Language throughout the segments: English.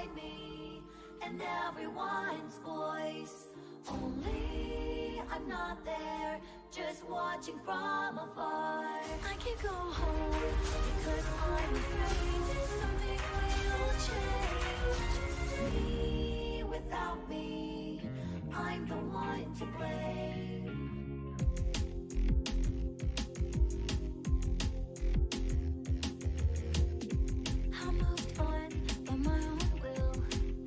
inside me, and everyone's voice. Only I'm not there, just watching from afar. I can't go home because I'm afraid something will change. Me without me, I'm the one to blame. I moved on by my own will.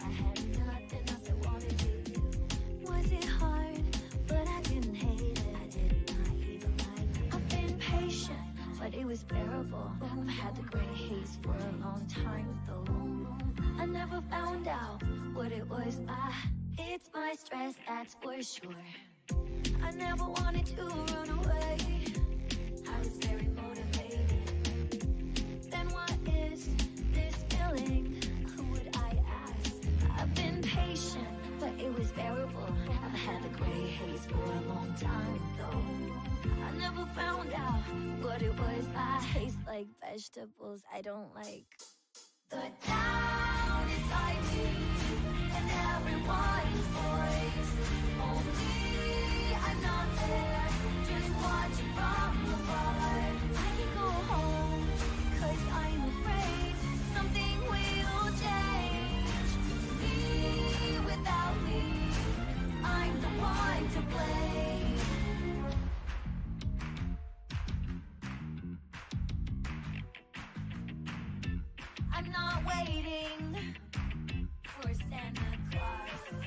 I had nothing else I wanted to do. Was it hard? But I didn't hate it. I did not even like it. I've been patient, but it was bearable. I've had the gray haze for a long time though. I never found out what it was. It's my stress, that's for sure. I never wanted to run away. I was very motivated. Then what is this feeling? Who would I ask? I've been patient, but it was bearable. I've had the gray haze for a long time though. I never found out what it was. I taste like vegetables I don't like. The town inside me, and everyone's voice. Only I'm not there, just watching from afar. I can go home, cause I'm afraid something will change. Me without me, I'm the one to blame. I'm not waiting for Santa Claus.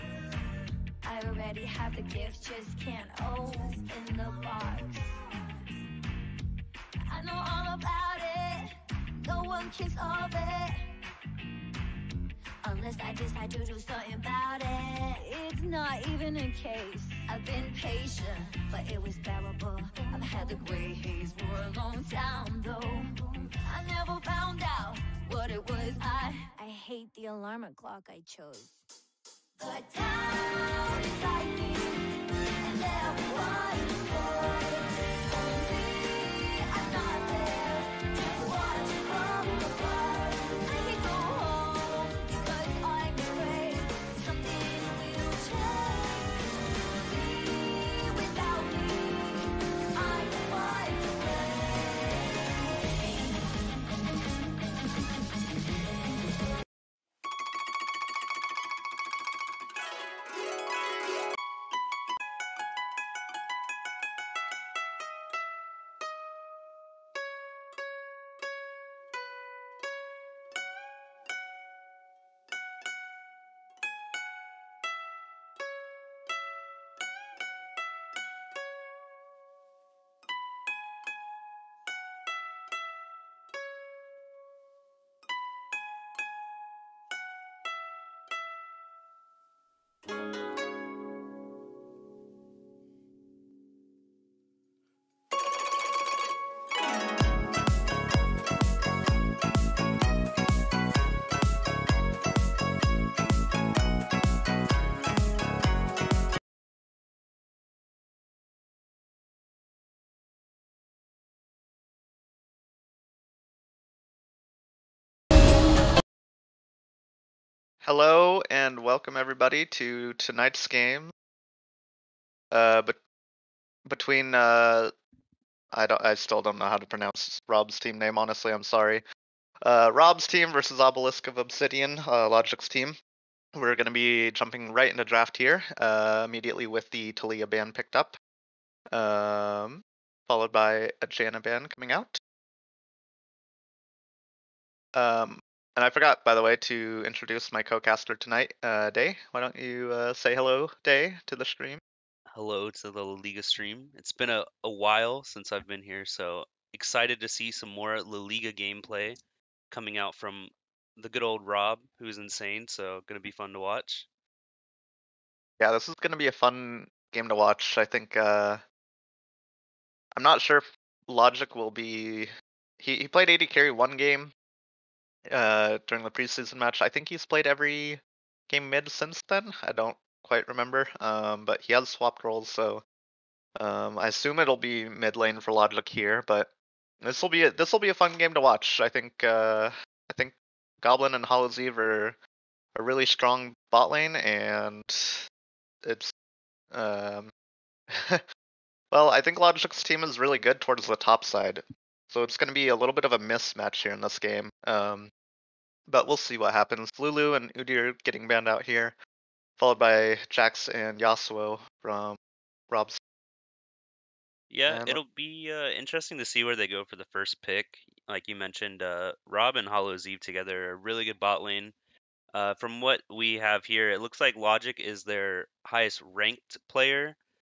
I already have the gift, just can't open the box. I know all about it, no one can solve it unless I decide to do something about it. It's not even a case. I've been patient, but it was bearable. I've had the gray haze for a long time though. I never found out what it was. I hate the alarm clock I chose. The town inside me, and everyone's voice. Only I'm not there, just watching from afar. I can go home because I'm afraid something will change. Me without me, I'm the one to Hello and welcome everybody to tonight's game. Between I still don't know how to pronounce Rob's team name. Honestly, I'm sorry. Rob's team versus Obelisk of Obsidian, Logic's team. We're gonna be jumping right into draft here, immediately with the Talia ban picked up, followed by a Janna ban coming out. And I forgot, by the way, to introduce my co-caster tonight, Day. Why don't you say hello, Day, to the stream? Hello to the Liga stream. It's been a while since I've been here, so excited to see some more La Liga gameplay coming out from the good old Rob, who's insane, so gonna be fun to watch. Yeah, this is gonna be a fun game to watch. I think I'm not sure if Logic will be. He played AD carry one game during the preseason match. I think he's played every game mid since then. I don't quite remember. But he has swapped roles, so I assume it'll be mid lane for Logic here. But this will be a fun game to watch. I think Goblin and Hollows Eve are a really strong bot lane, and it's um, well, I think Logic's team is really good towards the top side, so it's going to be a little bit of a mismatch here in this game. But we'll see what happens. Lulu and Udyr getting banned out here, followed by Jax and Yasuo from Rob's. Yeah, And it'll be interesting to see where they go for the first pick. Like you mentioned, Rob and Hollow's Eve together are a really good bot lane. From what we have here, it looks like Logic is their highest ranked player.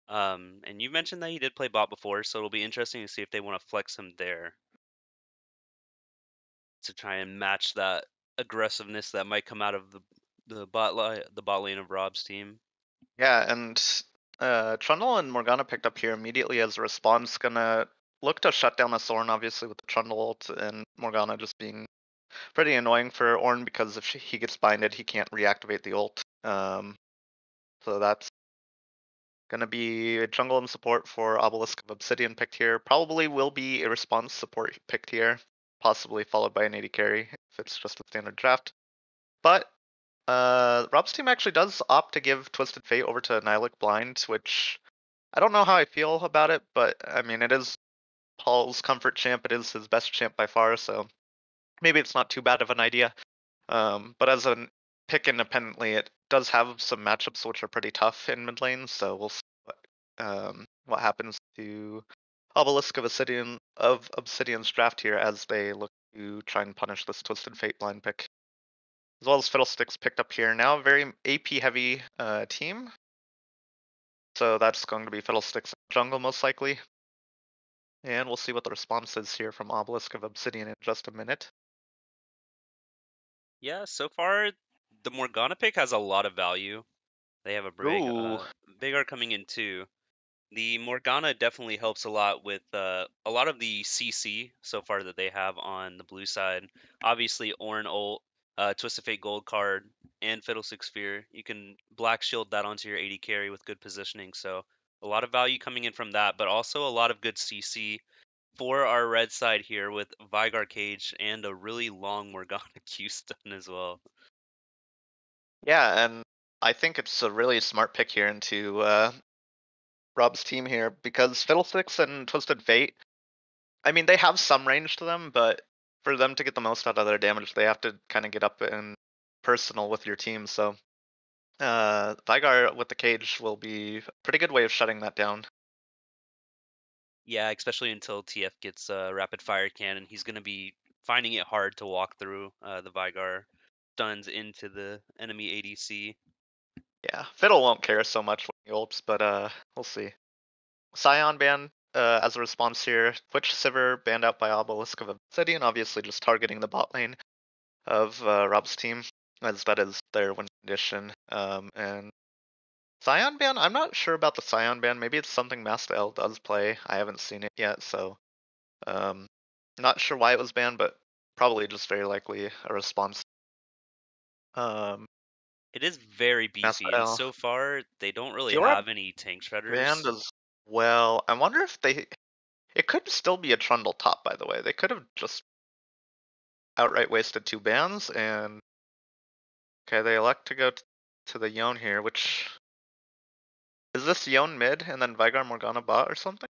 And you mentioned that he did play bot before, so it'll be interesting to see if they want to flex him there to try and match that aggressiveness that might come out of the bot lane of Rob's team. yeah, and Trundle and Morgana picked up here immediately as a response. Gonna look to shut down the Thorn, obviously, with the Trundle ult, and Morgana just being pretty annoying for Ornn because if he gets binded, he can't reactivate the ult. So that's gonna be a jungle and support for Obelisk of Obsidian picked here. Probably will be a response support picked here, possibly followed by an AD carry if it's just a standard draft. But Rob's team actually does opt to give Twisted Fate over to Nihilic Blind, which I don't know how I feel about it, but I mean it is Paul's comfort champ. It is his best champ by far, so maybe it's not too bad of an idea. But as a pick independently, it does have some matchups which are pretty tough in mid lane, so we'll see what happens to Obelisk of Obsidian's draft here as they look to try and punish this Twisted Fate blind pick. As well as Fiddlesticks picked up here. Now a very AP heavy team. So that's going to be Fiddlesticks jungle most likely. And we'll see what the response is here from Obelisk of Obsidian in just a minute. Yeah, so far the Morgana pick has a lot of value. They have a Ooh. Veigar coming in too. The Morgana definitely helps a lot with a lot of the CC so far that they have on the blue side. Obviously, Ornn ult, Twisted Fate gold card, and Fiddlestick Sphere. You can black shield that onto your AD carry with good positioning. So a lot of value coming in from that, but also a lot of good CC for our red side here with Veigar Cage and a really long Morgana Q stun as well. Yeah, and I think it's a really smart pick here into Rob's team here because Fiddlesticks and Twisted Fate, I mean, they have some range to them, but for them to get the most out of their damage, they have to kind of get up and personal with your team. So Veigar with the cage will be a pretty good way of shutting that down. Yeah, especially until TF gets rapid fire cannon, he's going to be finding it hard to walk through the Veigar stuns into the enemy ADC. Yeah, Fiddle won't care so much when he ults, but we'll see. Scion ban as a response here. Twitch Sivir banned out by Obelisk of Obsidian, obviously just targeting the bot lane of Rob's team, as that is their win condition. And Scion ban, I'm not sure about the Scion ban. Maybe it's something Master L does play. I haven't seen it yet, so not sure why it was banned, but probably just very likely a response. Um, It is very Master BC, and L. so far they don't really Fiora have any tank banned shredders. as well. I wonder if they. It could still be a Trundle top, by the way. They could have just outright wasted 2 bans, and okay, they elect to go to the Yone here, which is this Yone mid and then Veigar Morgana bot or something?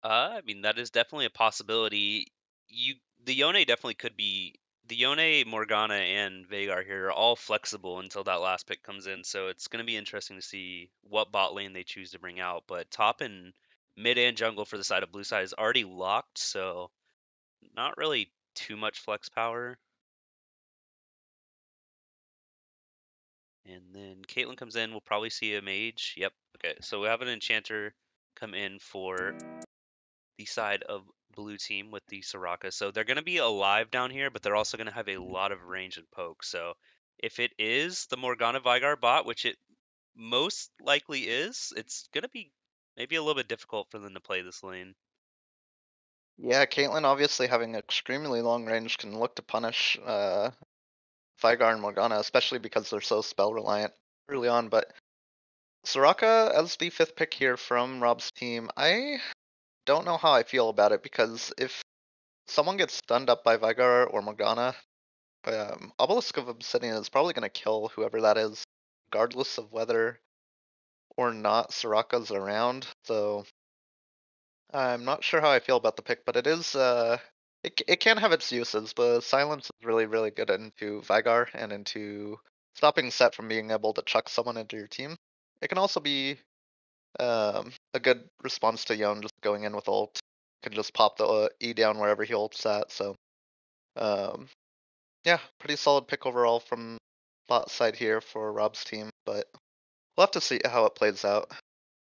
I mean that is definitely a possibility. The Yone definitely could be the Yone, Morgana, and Veigar here are all flexible until that last pick comes in. So it's going to be interesting to see what bot lane they choose to bring out. But top and mid and jungle for the side of blue side is already locked, so not really too much flex power. And then Caitlyn comes in. We'll probably see a mage. Yep. Okay. So we have an enchanter come in for the side of blue team with the Soraka. So they're going to be alive down here, but they're also going to have a lot of range and poke. So if it is the Morgana Veigar bot, which it most likely is, it's going to be maybe a little bit difficult for them to play this lane. Yeah, Caitlyn obviously having extremely long range can look to punish Veigar and Morgana, especially because they're so spell reliant early on. But Soraka as the 5th pick here from Rob's team, I don't know how I feel about it because if someone gets stunned up by Veigar or Morgana, Obelisk of Obsidian is probably going to kill whoever that is, regardless of whether or not Soraka's around. So I'm not sure how I feel about the pick, but it is it can have its uses. But silence is really good into Vigar and into stopping Set from being able to chuck someone into your team. It can also be a good response to Yon just going in with ult. Can just pop the E down wherever he ults at. So um, yeah, pretty solid pick overall from bot side here for Rob's team, but we'll have to see how it plays out.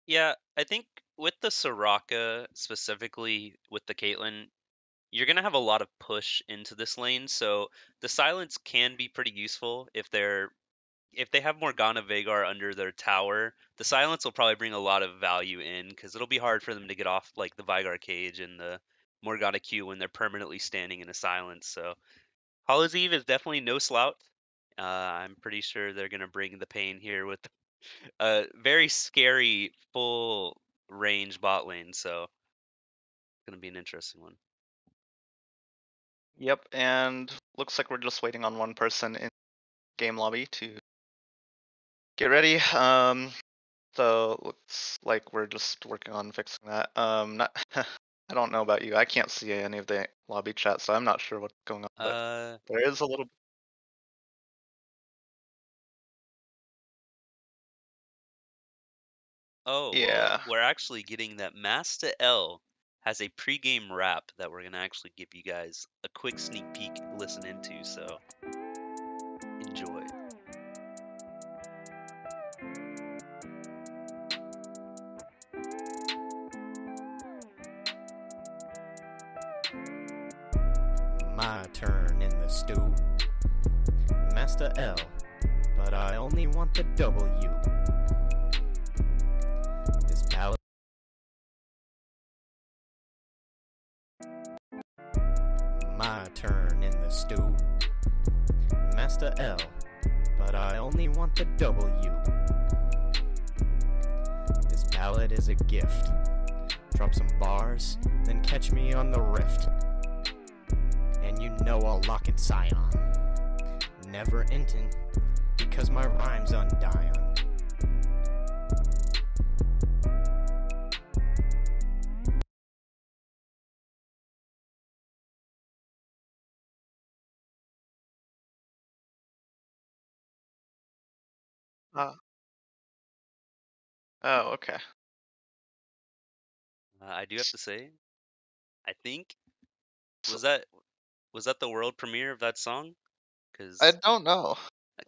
Yeah, I think with the Soraka, specifically with the Caitlyn, you're gonna have a lot of push into this lane, so the silence can be pretty useful if they have Morgana Vagar under their tower. The silence will probably bring a lot of value in because it'll be hard for them to get off like the Vigar cage and the Morgana Q when they're permanently standing in a silence. So Hollow's Eve is definitely no slouch. I'm pretty sure they're gonna bring the pain here with a very scary full range bot lane. So it's gonna be an interesting one. Yep, and looks like we're just waiting on one person in game lobby to get ready. So looks like we're just working on fixing that. Not, I don't know about you. I can't see any of the lobby chat, so I'm not sure what's going on. But there is a little. Oh, well, Yeah. we're actually getting that Master L has a pregame rap that we're gonna actually give you guys a quick sneak peek listen into, so enjoy. My turn in the stew. Master L, but I only want the W. This ballad. My turn in the stew. Master L, but I only want the W. This ballad is a gift. Drop some bars, then catch me on the rift. And you know I'll lock in Scion. Never intin', because my rhyme's undying. Oh, okay. I do have to say, I think was that the world premiere of that song? I Because don't know.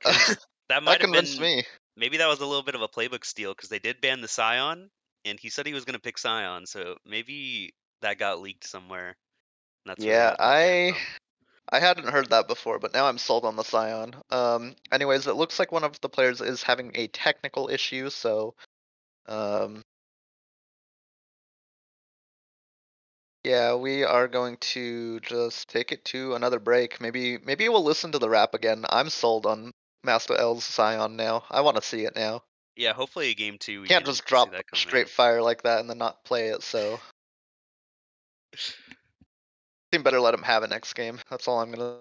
that That might have convinced been me. maybe that was a little bit of a playbook steal because they did ban the Scion, and he said he was gonna pick Scion, so maybe that got leaked somewhere. And that's where he Yeah, got that ban from. I hadn't heard that before, but now I'm sold on the Scion. Anyways, it looks like one of the players is having a technical issue, so um, yeah, we are going to just take it to another break. Maybe we'll listen to the rap again. I'm sold on Master L's Scion now. I want to see it now. Yeah, hopefully game 2 we Can't can just see drop that come straight out. fire like that and then not play it. So, team better let him have it next game. That's all I'm gonna.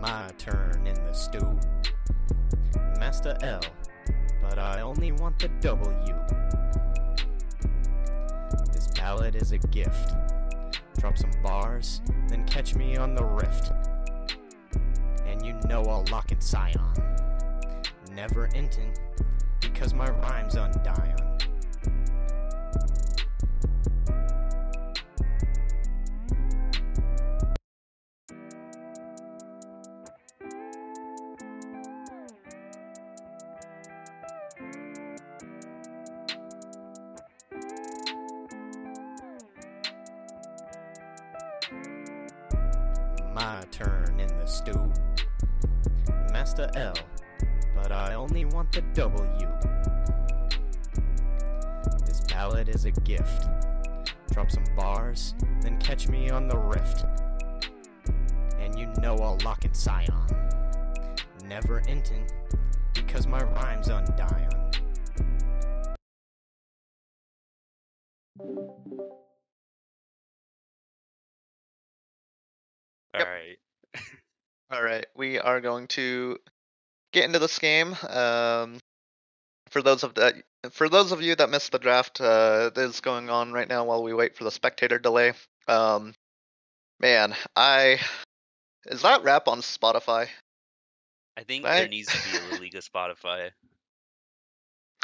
My turn in the stew. Master L, but I only want the W. This ballad is a gift. Drop some bars, then catch me on the rift. And you know I'll lock in Scion. Never intin', because my rhyme's undying. My turn in the stew. Master L, but I only want the W. This ballad is a gift. Drop some bars, then catch me on the rift. And and you know I'll lock in Scion. Never ending, because my rhyme's undying. All Yep. right. All right, we are going to get into this game. For those of you that missed the draft, that is going on right now while we wait for the spectator delay. Man, is that rap on Spotify? I think Right? there needs to be a La Liga Spotify.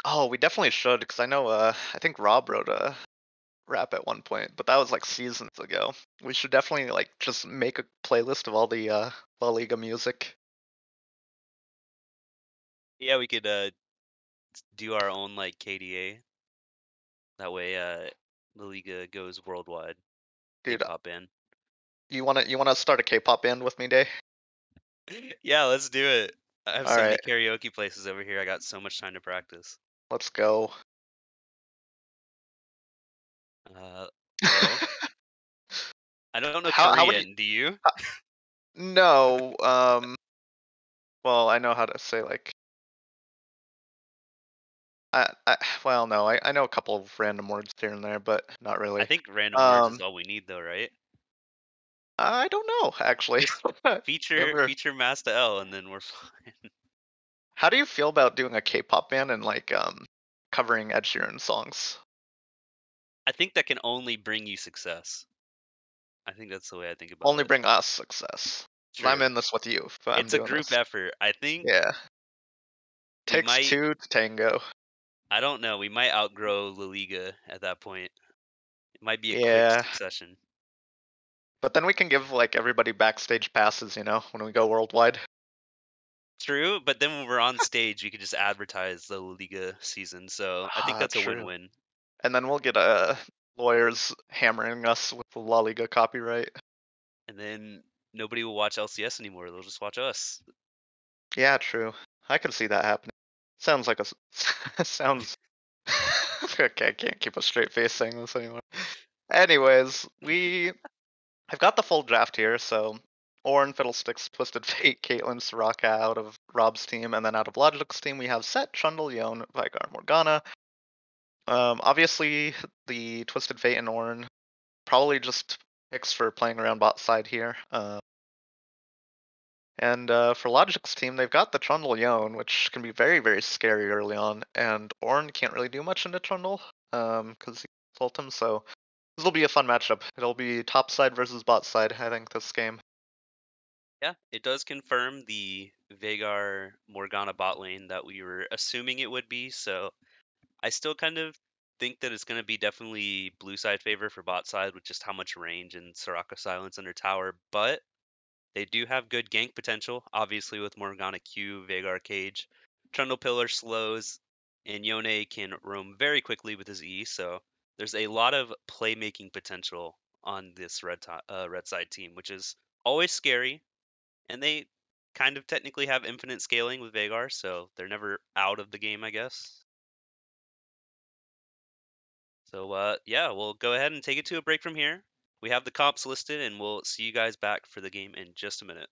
Oh, we definitely should, because I know, I think Rob wrote a rap at one point, but that was like seasons ago. We should definitely like just make a playlist of all the La Liga music. Yeah, we could do our own like KDA. That way, La Liga goes worldwide. Dude, K-pop band. you wanna start a K-pop band with me, Day? Yeah, let's do it. I have All so many right. karaoke places over here. I got so much time to practice. Let's go. Well, I don't know How would Korean. Do you? No, well, I know how to say like well, no, I know a couple of random words here and there, but not really. I think random words is all we need, though, right? I don't know actually. Just feature Never- feature Master L, and then we're fine. How do you feel about doing a K-pop band and like covering Ed Sheeran songs? I think that can only bring you success. I think that's the way I think about Only it. bring us success. 'Cause I'm True. in this with you. If I'm It's a doing group this. effort. I think. Yeah. We Takes might- two to tango. I don't know. We might outgrow La Liga at that point. It might be a Yeah. quick succession. But then we can give like everybody backstage passes, you know, when we go worldwide. True, but then when we're on stage, we could just advertise the La Liga season. So I think that's a True. win-win. And then we'll get lawyers hammering us with the La Liga copyright. And then nobody will watch LCS anymore. They'll just watch us. Yeah, true. I can see that happening. Sounds like sounds. Okay, I can't keep a straight face saying this anymore. Anyways, I've got the full draft here. So, Ornn, Fiddlesticks, Twisted Fate, Caitlyn, Soraka out of Rob's team, and then out of Logic's team we have Set, Trundle, Yone, Vigar, Morgana. Obviously the Twisted Fate and Ornn probably just picks for playing around bot side here. And for Logic's team, they've got the Trundle Yone, which can be very, very scary early on, and Ornn can't really do much into Trundle, because he can ult him, so this will be a fun matchup. It'll be top side versus bot side, I think, this game. Yeah, it does confirm the Veigar Morgana bot lane that we were assuming it would be. So I still kind of think that it's going to be definitely blue side favor for bot side with just how much range and Soraka silence under tower. But they do have good gank potential, obviously with Morgana Q, Veigar Cage, Trundle Pillar slows, and Yone can roam very quickly with his E. So there's a lot of playmaking potential on this red side team, which is always scary. And they kind of technically have infinite scaling with Veigar, so they're never out of the game, I guess. So, yeah, we'll go ahead and take it to a break from here. We have the comps listed, and we'll see you guys back for the game in just a minute.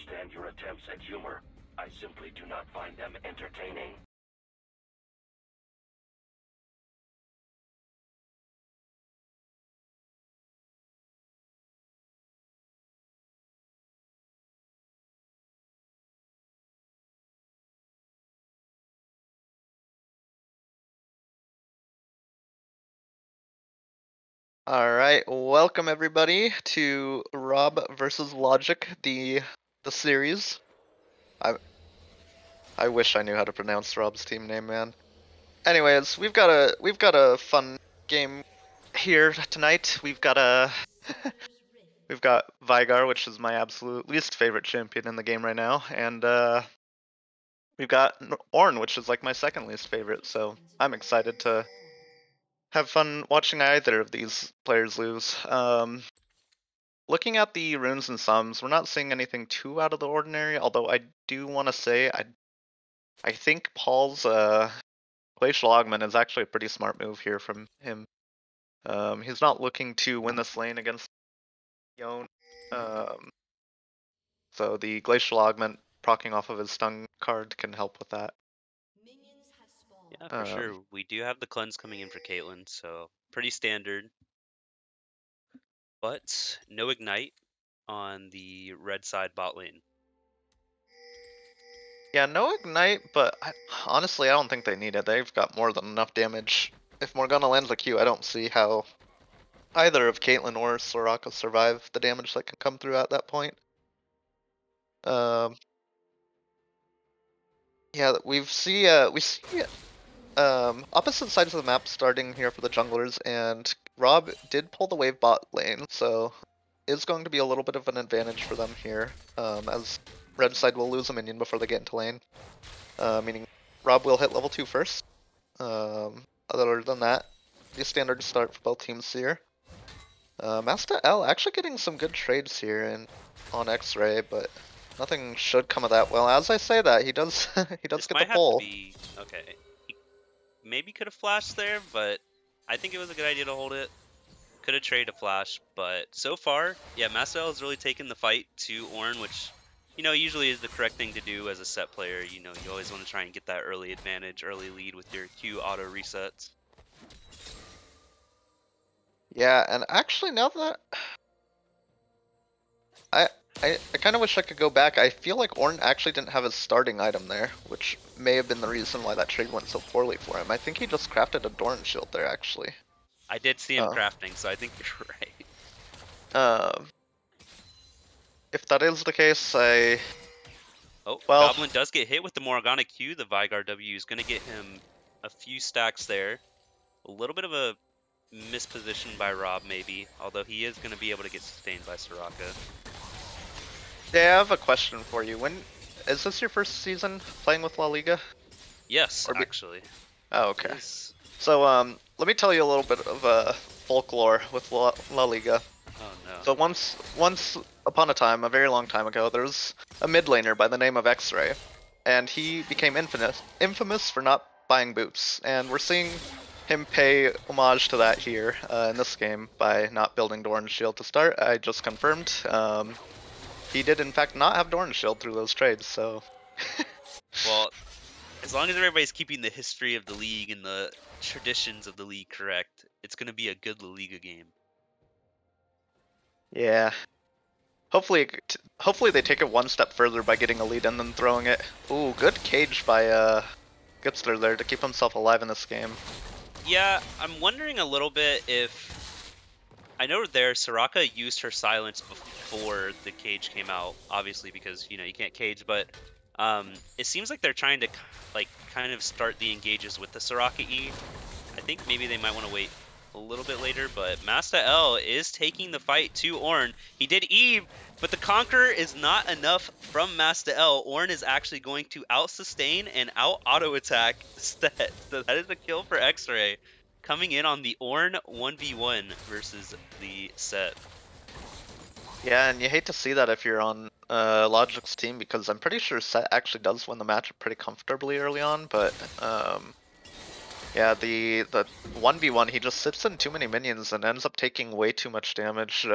understand your attempts at humor. I simply do not find them entertaining. Alright, welcome everybody to Rob versus Logic, the series. I wish I knew how to pronounce Rob's team name, man. Anyways, we've got a fun game here tonight. We've got Vigar, which is my absolute least favorite champion in the game right now, and we've got Ornn, which is like my second least favorite. So I'm excited to have fun watching either of these players lose. Looking at the runes and sums, we're not seeing anything too out of the ordinary. Although I do want to say I think Paul's Glacial Augment is actually a pretty smart move here from him. He's not looking to win this lane against Yone. So the Glacial Augment proccing off of his stun card can help with that. Yeah, for sure. We do have the cleanse coming in for Caitlyn, so pretty standard. But no ignite on the red side bot lane. Yeah, no ignite, but honestly, I don't think they need it. They've got more than enough damage. If Morgana lands a Q, I don't see how either of Caitlyn or Soraka survive the damage that can come through at that point. Yeah, we see opposite sides of the map starting here for the junglers, and Rob did pull the wave bot lane, so is going to be a little bit of an advantage for them here, as red side will lose a minion before they get into lane, meaning Rob will hit level 2 first. Other than that, the standard start for both teams here. Master L actually getting some good trades here on X-Ray, but nothing should come of that. Well, as I say that, he does he does This get might the have pull. to be okay. He maybe could have flashed there, but I think it was a good idea to hold it. Could have traded a flash, but so far, yeah, Mastel has really taken the fight to Ornn, which, you know, usually is the correct thing to do as a set player. You know, you always want to try and get that early advantage, early lead with your Q auto resets. Yeah, and actually now that I kind of wish I could go back. I feel like Ornn actually didn't have his starting item there, which may have been the reason why that trade went so poorly for him. I think he just crafted a Doran shield there, actually. I did see him crafting, so I think you're right. If that is the case, Oh, well, Goblin does get hit with the Morgana Q. The Vigar W is going to get him a few stacks there. A little bit of a misposition by Rob, maybe, although he is going to be able to get sustained by Soraka. yeah, I have a question for you. When is this your first season playing with La Liga? Yes, actually. Oh, okay. So, let me tell you a little bit of folklore with La Liga. Oh no. So once upon a time, a very long time ago, there was a mid laner by the name of X-Ray, and he became infamous for not buying boots, and we're seeing him pay homage to that here in this game by not building Doran's shield to start. I just confirmed. He did in fact not have Doran's shield through those trades, so... Well, as long as everybody's keeping the history of the league and the traditions of the league correct, it's going to be a good La Liga game. Yeah. Hopefully they take it one step further by getting a lead and then throwing it. Ooh, good cage by Gitzler there to keep himself alive in this game. Yeah, I'm wondering a little bit if... I know there, Soraka used her silence before the cage came out, obviously because, you know, you can't cage, but it seems like they're trying to, like, kind of start the engages with the Soraka E. I think maybe they might want to wait a little bit later, but Master L is taking the fight to Ornn. He did Eve, but the Conqueror is not enough from Master L. Ornn is actually going to out-sustain and out-auto-attack Stet. So that is a kill for X-Ray. Coming in on the Ornn 1v1 versus the Set. Yeah, and you hate to see that if you're on Logic's team, because I'm pretty sure Set actually does win the match pretty comfortably early on, but Yeah, the 1v1, he just sits in too many minions and ends up taking way too much damage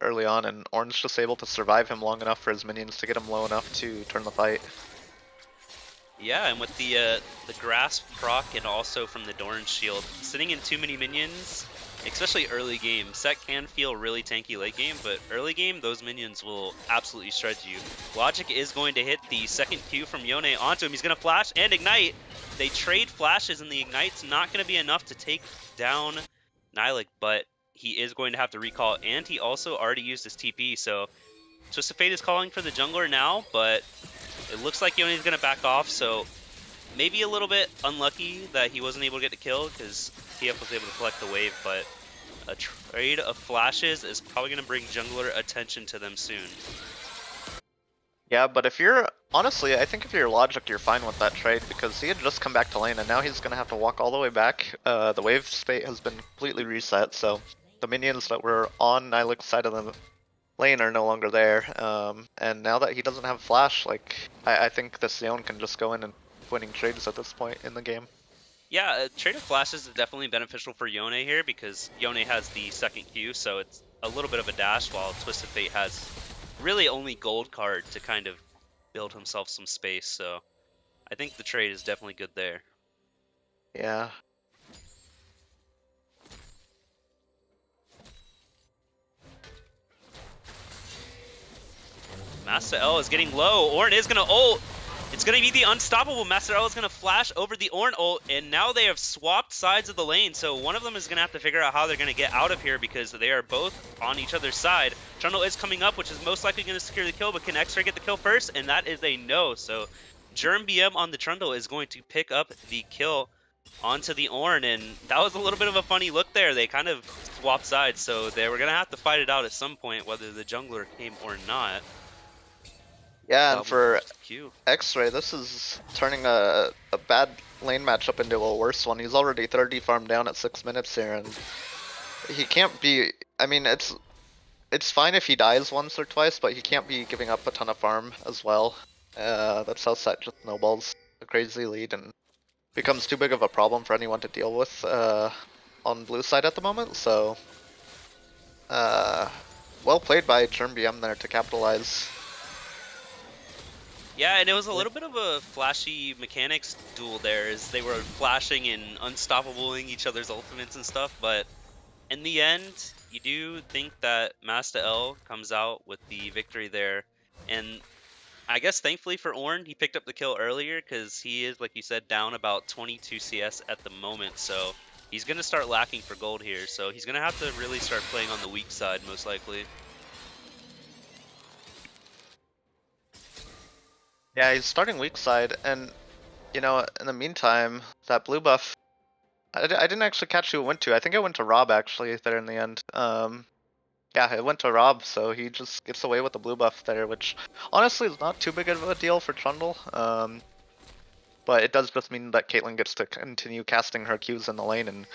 early on, and Ornn's just able to survive him long enough for his minions to get him low enough to turn the fight. Yeah, and with the grasp proc and also from the Doran's shield, sitting in too many minions, especially early game. Set can feel really tanky late game, but early game, those minions will absolutely shred you. Logic is going to hit the second Q from Yone onto him. He's going to flash and ignite. They trade flashes, and the ignite's not going to be enough to take down Nilik, but he is going to have to recall, and he also already used his TP, so Twisted Fate is calling for the jungler now, but it looks like Yone's going to back off, so maybe a little bit unlucky that he wasn't able to get the kill because TF was able to collect the wave, but a trade of flashes is probably going to bring jungler attention to them soon. Yeah, but if you're, honestly, I think if you're Logic, you're fine with that trade because he had just come back to lane and now he's going to have to walk all the way back. The wave state has been completely reset, so the minions that were on Nilik's side of the lane are no longer there. And now that he doesn't have flash, like, I think the Sion can just go in and winning trades at this point in the game. Yeah, trade of flashes is definitely beneficial for Yone here because Yone has the second Q, so it's a little bit of a dash while Twisted Fate has really only gold card to kind of build himself some space, so I think the trade is definitely good there. Yeah. Master L is getting low. Ornn is going to ult. It's going to be the unstoppable. Master L is going to flash over the Ornn ult, and now they have swapped sides of the lane, so one of them is going to have to figure out how they're going to get out of here because they are both on each other's side. Trundle is coming up, which is most likely going to secure the kill, but can X-Ray get the kill first? And that is a no, so Germ BM on the Trundle is going to pick up the kill onto the Ornn, and that was a little bit of a funny look there. They kind of swapped sides, so they were going to have to fight it out at some point, whether the jungler came or not. Yeah, and for X-Ray, this is turning a bad lane matchup into a worse one. He's already 30 farm down at 6 minutes here, and he can't be... I mean, it's fine if he dies once or twice, but he can't be giving up a ton of farm as well. That's how Set just snowballs a crazy lead and becomes too big of a problem for anyone to deal with on blue side at the moment, so... well played by Germ BM there to capitalize. Yeah, and it was a little bit of a flashy mechanics duel there, as they were flashing and unstoppabling each other's ultimates and stuff, but in the end, you do think that Master L comes out with the victory there, and I guess thankfully for Ornn, he picked up the kill earlier, because he is, like you said, down about 22 CS at the moment, so he's going to start lacking for gold here, so he's going to have to really start playing on the weak side, most likely. Yeah, he's starting weak side, and, you know, in the meantime, that blue buff, I didn't actually catch who it went to. I think it went to Rob, actually, there in the end. Yeah, it went to Rob, so he just gets away with the blue buff there, which, honestly, is not too big of a deal for Trundle. But it does just mean that Caitlyn gets to continue casting her Qs in the lane and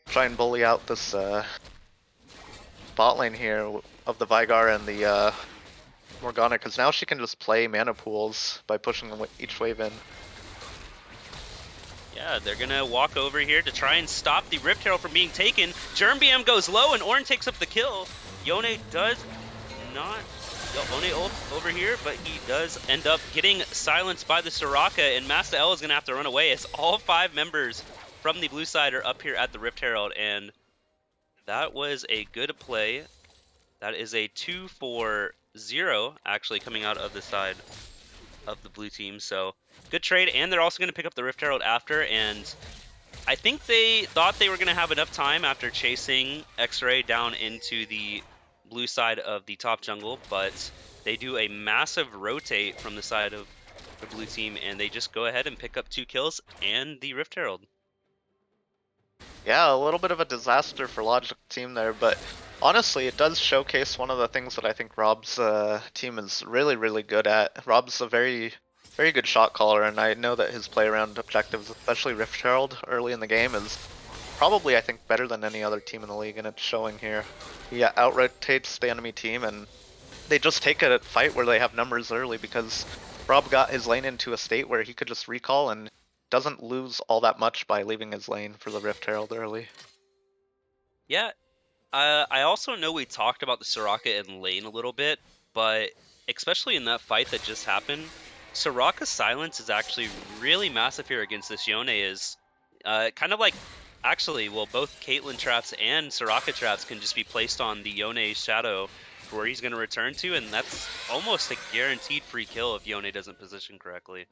try and bully out this bot lane here of the Vigar and the Morgana, because now she can just play mana pools by pushing each wave in. Yeah, they're gonna walk over here to try and stop the Rift Herald from being taken. Germ BM goes low and Ornn takes up the kill. Yone does not Yone ult over here, but he does end up getting silenced by the Soraka, and Master L is gonna have to run away as all 5 members from the blue side are up here at the Rift Herald, and that was a good play. That is a 2-for-0 actually coming out of the side of the blue team, so good trade. And they're also going to pick up the Rift Herald after, and I think they thought they were going to have enough time after chasing X-Ray down into the blue side of the top jungle, but they do a massive rotate from the side of the blue team, and they just go ahead and pick up 2 kills and the Rift Herald. Yeah, a little bit of a disaster for Logic team there, but honestly, it does showcase one of the things that I think Rob's team is really, really good at. Rob's a very good shot caller, and I know that his play around objectives, especially Rift Herald early in the game, is probably, I think, better than any other team in the league, and it's showing here. He out-rotates the enemy team, and they just take a fight where they have numbers early because Rob got his lane into a state where he could just recall and doesn't lose all that much by leaving his lane for the Rift Herald early. Yeah, I also know we talked about the Soraka in lane a little bit, but especially in that fight that just happened, Soraka's silence is actually really massive here against this Yone. Is kind of like, actually, well, both Caitlyn traps and Soraka traps can just be placed on the Yone shadow where he's going to return to, and that's almost a guaranteed free kill if Yone doesn't position correctly.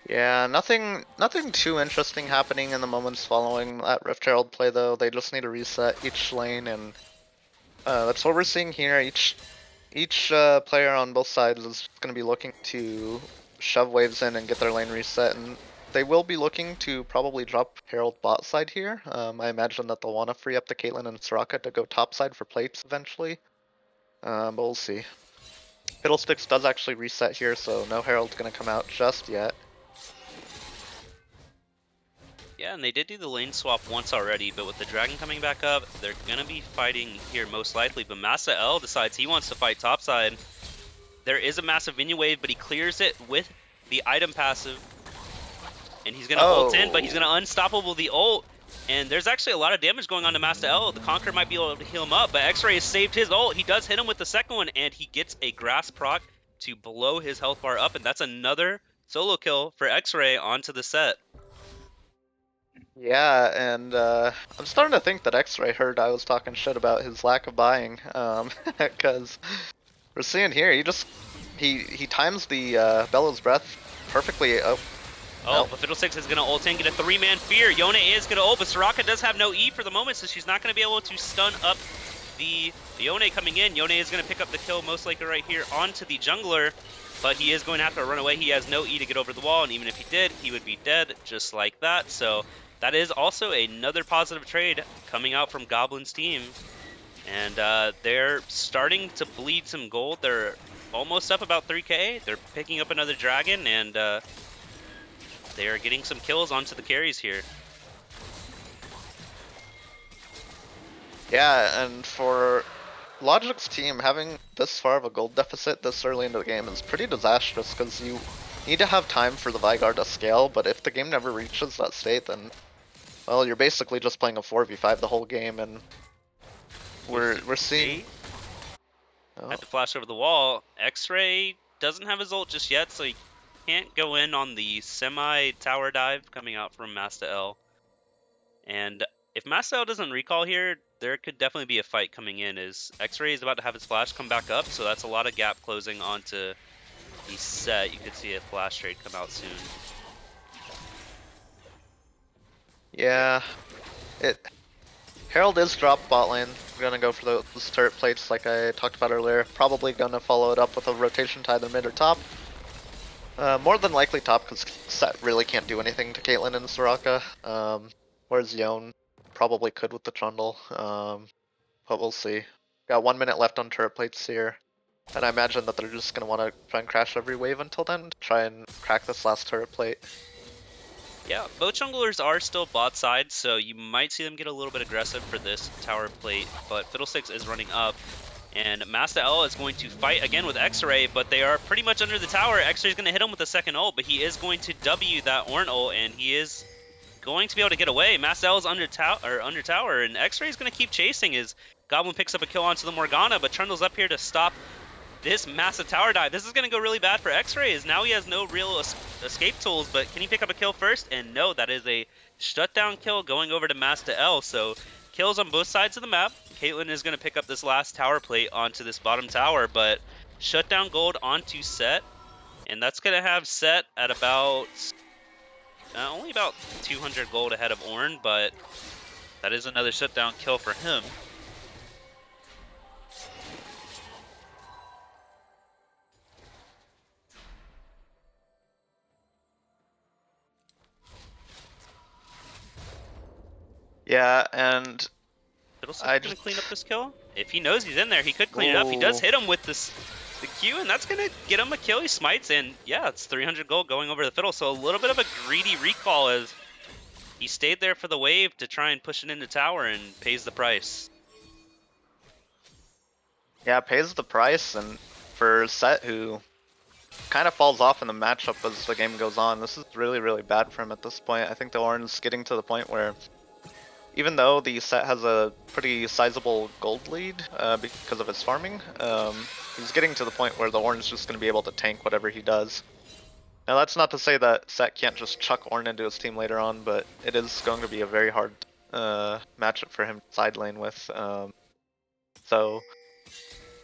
Yeah, nothing too interesting happening in the moments following that Rift Herald play though. They just need to reset each lane, and that's what we're seeing here. Each player on both sides is going to be looking to shove waves in and get their lane reset, and they will be looking to probably drop Herald bot side here. I imagine that they'll want to free up the Caitlyn and Soraka to go top side for plates eventually, but we'll see. Fiddlesticks does actually reset here, so no Herald's going to come out just yet. Yeah, and they did do the lane swap once already, but with the dragon coming back up, they're going to be fighting here most likely. But Masta L decides he wants to fight topside. There is a massive minion wave, but he clears it with the item passive. And he's going to ult in, but he's going to unstoppable the ult. And there's actually a lot of damage going on to Masta L. The Conqueror might be able to heal him up, but X-Ray has saved his ult. He does hit him with the second one, and he gets a grass proc to blow his health bar up. And that's another solo kill for X-Ray onto the set. Yeah, and I'm starting to think that X-Ray heard I was talking shit about his lack of buying, because we're seeing here he times the Bellows Breath perfectly. Oh, but Fiddlesticks is going to ult in, get a 3-man fear. Yone is going to ult, but Soraka does have no E for the moment, so she's not going to be able to stun up the Yone coming in. Yone is going to pick up the kill most likely right here onto the jungler, but he is going to have to run away. He has no E to get over the wall, and even if he did, he would be dead just like that. So that is also another positive trade coming out from Goblin's team. And they're starting to bleed some gold. They're almost up about 3k. They're picking up another dragon, and they are getting some kills onto the carries here. Yeah, and for Logic's team, having this far of a gold deficit this early into the game is pretty disastrous, because you need to have time for the Vigor to scale, but if the game never reaches that state, then, well, you're basically just playing a 4v5 the whole game, and we're seeing... Had to flash over the wall. X-Ray doesn't have his ult just yet, so he can't go in on the semi-tower dive coming out from Masta L. And if Masta L doesn't recall here, there could definitely be a fight coming in, as X-Ray is about to have his flash come back up, so that's a lot of gap closing onto the set. You could see a flash trade come out soon. Yeah, Herald is dropped bot lane. We're gonna go for those turret plates like I talked about earlier. Probably gonna follow it up with a rotation to either mid or top. More than likely top, because set really can't do anything to Caitlyn and Soraka. Whereas Yone probably could with the Trundle. But we'll see. Got 1 minute left on turret plates here. And I imagine that they're just gonna want to try and crash every wave until then to try and crack this last turret plate. Yeah, both junglers are still bot side, so you might see them get a little bit aggressive for this tower plate, but Fiddlesticks is running up, and Masta L is going to fight again with X-Ray, but they are pretty much under the tower. X-Ray is going to hit him with the second ult, but he is going to W that Ornn ult, and he is going to be able to get away. Masta L is under tower, and X-Ray is going to keep chasing as Goblin picks up a kill onto the Morgana, but Trundle's up here to stop this massive tower dive. This is going to go really bad for X-Ray, as now he has no real escape tools, but can he pick up a kill first? And no, that is a shutdown kill going over to Masta L. So kills on both sides of the map. Caitlyn is going to pick up this last tower plate onto this bottom tower, but shutdown gold onto Set, and that's going to have Set at about only about 200 gold ahead of Ornn, but that is another shutdown kill for him. Yeah, and Fiddlesticks gonna clean up this kill. If he knows he's in there, he could clean it up. He does hit him with the Q, and that's gonna get him a kill. He smites, and yeah, it's 300 gold going over the Fiddle. So a little bit of a greedy recall as he stayed there for the wave to try and push it into tower and pays the price. Yeah, pays the price, and for Set, who kind of falls off in the matchup as the game goes on, this is really, really bad for him at this point. I think the Oran's getting to the point where, even though the Set has a pretty sizable gold lead because of his farming, he's getting to the point where the Oran's just going to be able to tank whatever he does. Now that's not to say that Set can't just chuck Ornn into his team later on, but it is going to be a very hard matchup for him to side lane with. So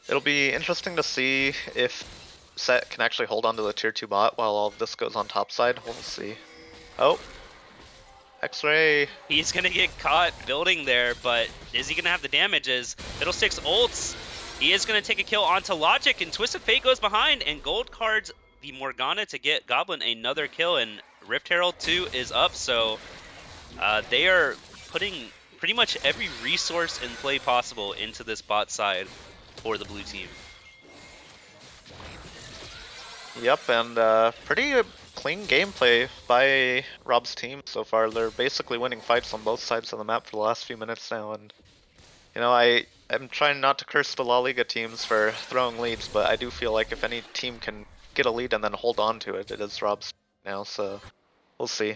it'll be interesting to see if Set can actually hold on to the tier 2 bot while all of this goes on top side. We'll see. Oh, X-Ray. He's gonna get caught building there, but is he gonna have the damage as Fiddlesticks ults? He is gonna take a kill onto Logic, and Twisted Fate goes behind, and gold cards the Morgana to get Goblin another kill, and Rift Herald 2 is up, so they are putting pretty much every resource and play possible into this bot side for the blue team. Yep, and pretty clean gameplay by Rob's team so far. They're basically winning fights on both sides of the map for the last few minutes now, and you know, I'm trying not to curse the La Liga teams for throwing leads, but I do feel like if any team can get a lead and then hold on to it, it is Rob's now, so we'll see.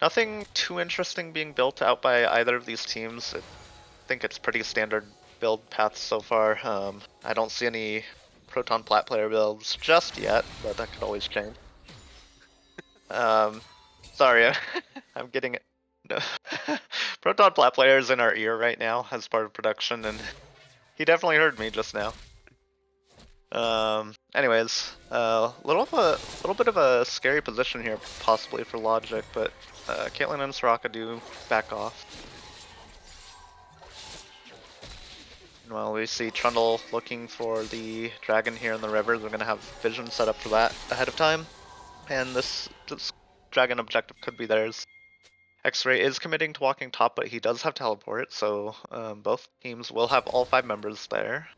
Nothing too interesting being built out by either of these teams. I think it's pretty standard build paths so far. I don't see any Proton Plat player builds just yet, but that could always change. Sorry, I'm getting it. No. Proton Plat player is in our ear right now as part of production, and he definitely heard me just now. Anyways, little bit of a scary position here possibly for Logic, but Caitlyn and Soraka do back off. Well, we see Trundle looking for the dragon here in the river. We're gonna have vision set up for that ahead of time, and this dragon objective could be theirs. X-Ray is committing to walking top, but he does have teleport, so both teams will have all 5 members there.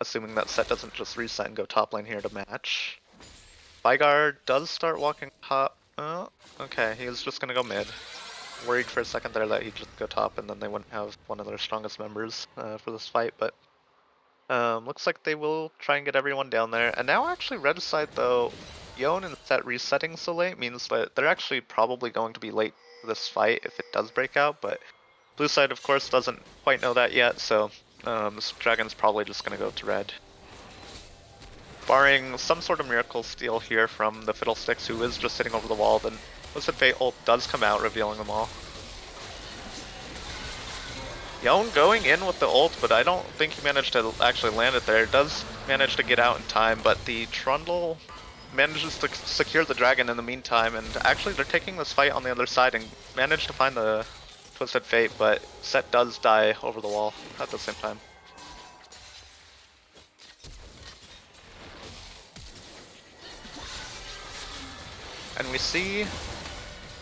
Assuming that Set doesn't just reset and go top lane here to match. Vygar does start walking top. Oh, okay, he was just gonna go mid. Worried for a second there that he'd just go top and then they wouldn't have one of their strongest members for this fight, but looks like they will try and get everyone down there. And now actually red side though, Yone and Set resetting so late means that they're actually probably going to be late for this fight if it does break out, but blue side of course doesn't quite know that yet, so this dragon's probably just going to go to red. Barring some sort of miracle steal here from the Fiddlesticks, who is just sitting over the wall, then Twisted Fate ult does come out, revealing them all. Yone going in with the ult, but I don't think he managed to actually land it there. Does manage to get out in time, but the Trundle manages to secure the dragon in the meantime, and actually they're taking this fight on the other side and manage to find the Twisted Fate, but Set does die over the wall at the same time. And we see...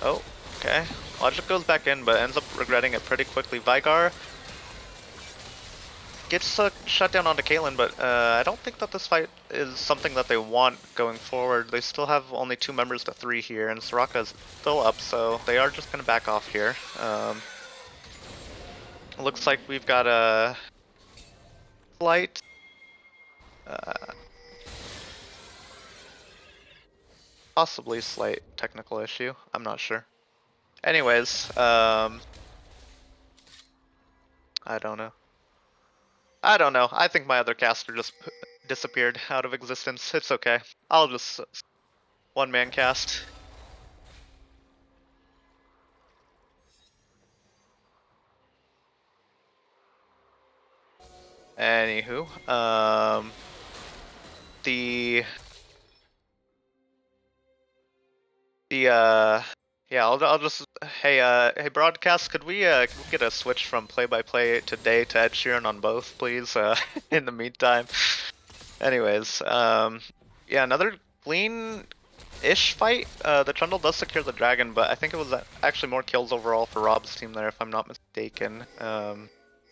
Oh, okay. Logic goes back in, but ends up regretting it pretty quickly. Vygar gets a shutdown onto Caitlyn, but I don't think that this fight is something that they want going forward. They still have only 2 members to 3 here, and Soraka is still up, so they are just going to back off here. Looks like we've got a slight possibly slight technical issue. I'm not sure. Anyways, I don't know. I think my other caster just disappeared out of existence. It's okay. I'll just one-man cast. Anywho, yeah, I'll just hey broadcast, could we get a switch from play-by-play today to Ed Sheeran on both, please? In the meantime. Anyways, yeah, another clean-ish fight. The Trundle does secure the dragon, but I think it was actually more kills overall for Rob's team there, if I'm not mistaken.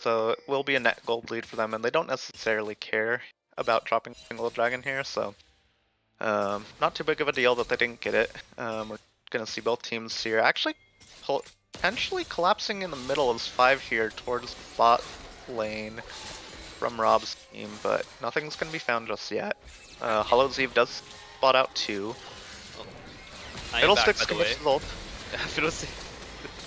So it will be a net gold lead for them, and they don't necessarily care about dropping a single dragon here, so not too big of a deal that they didn't get it. We're gonna see both teams here actually potentially collapsing in the middle as 5 here towards bot lane from Rob's team, but nothing's gonna be found just yet. Hollow's Eve does spot out 2. I am back, Fiddlesticks by the way. commits his ult. Fiddlesticks.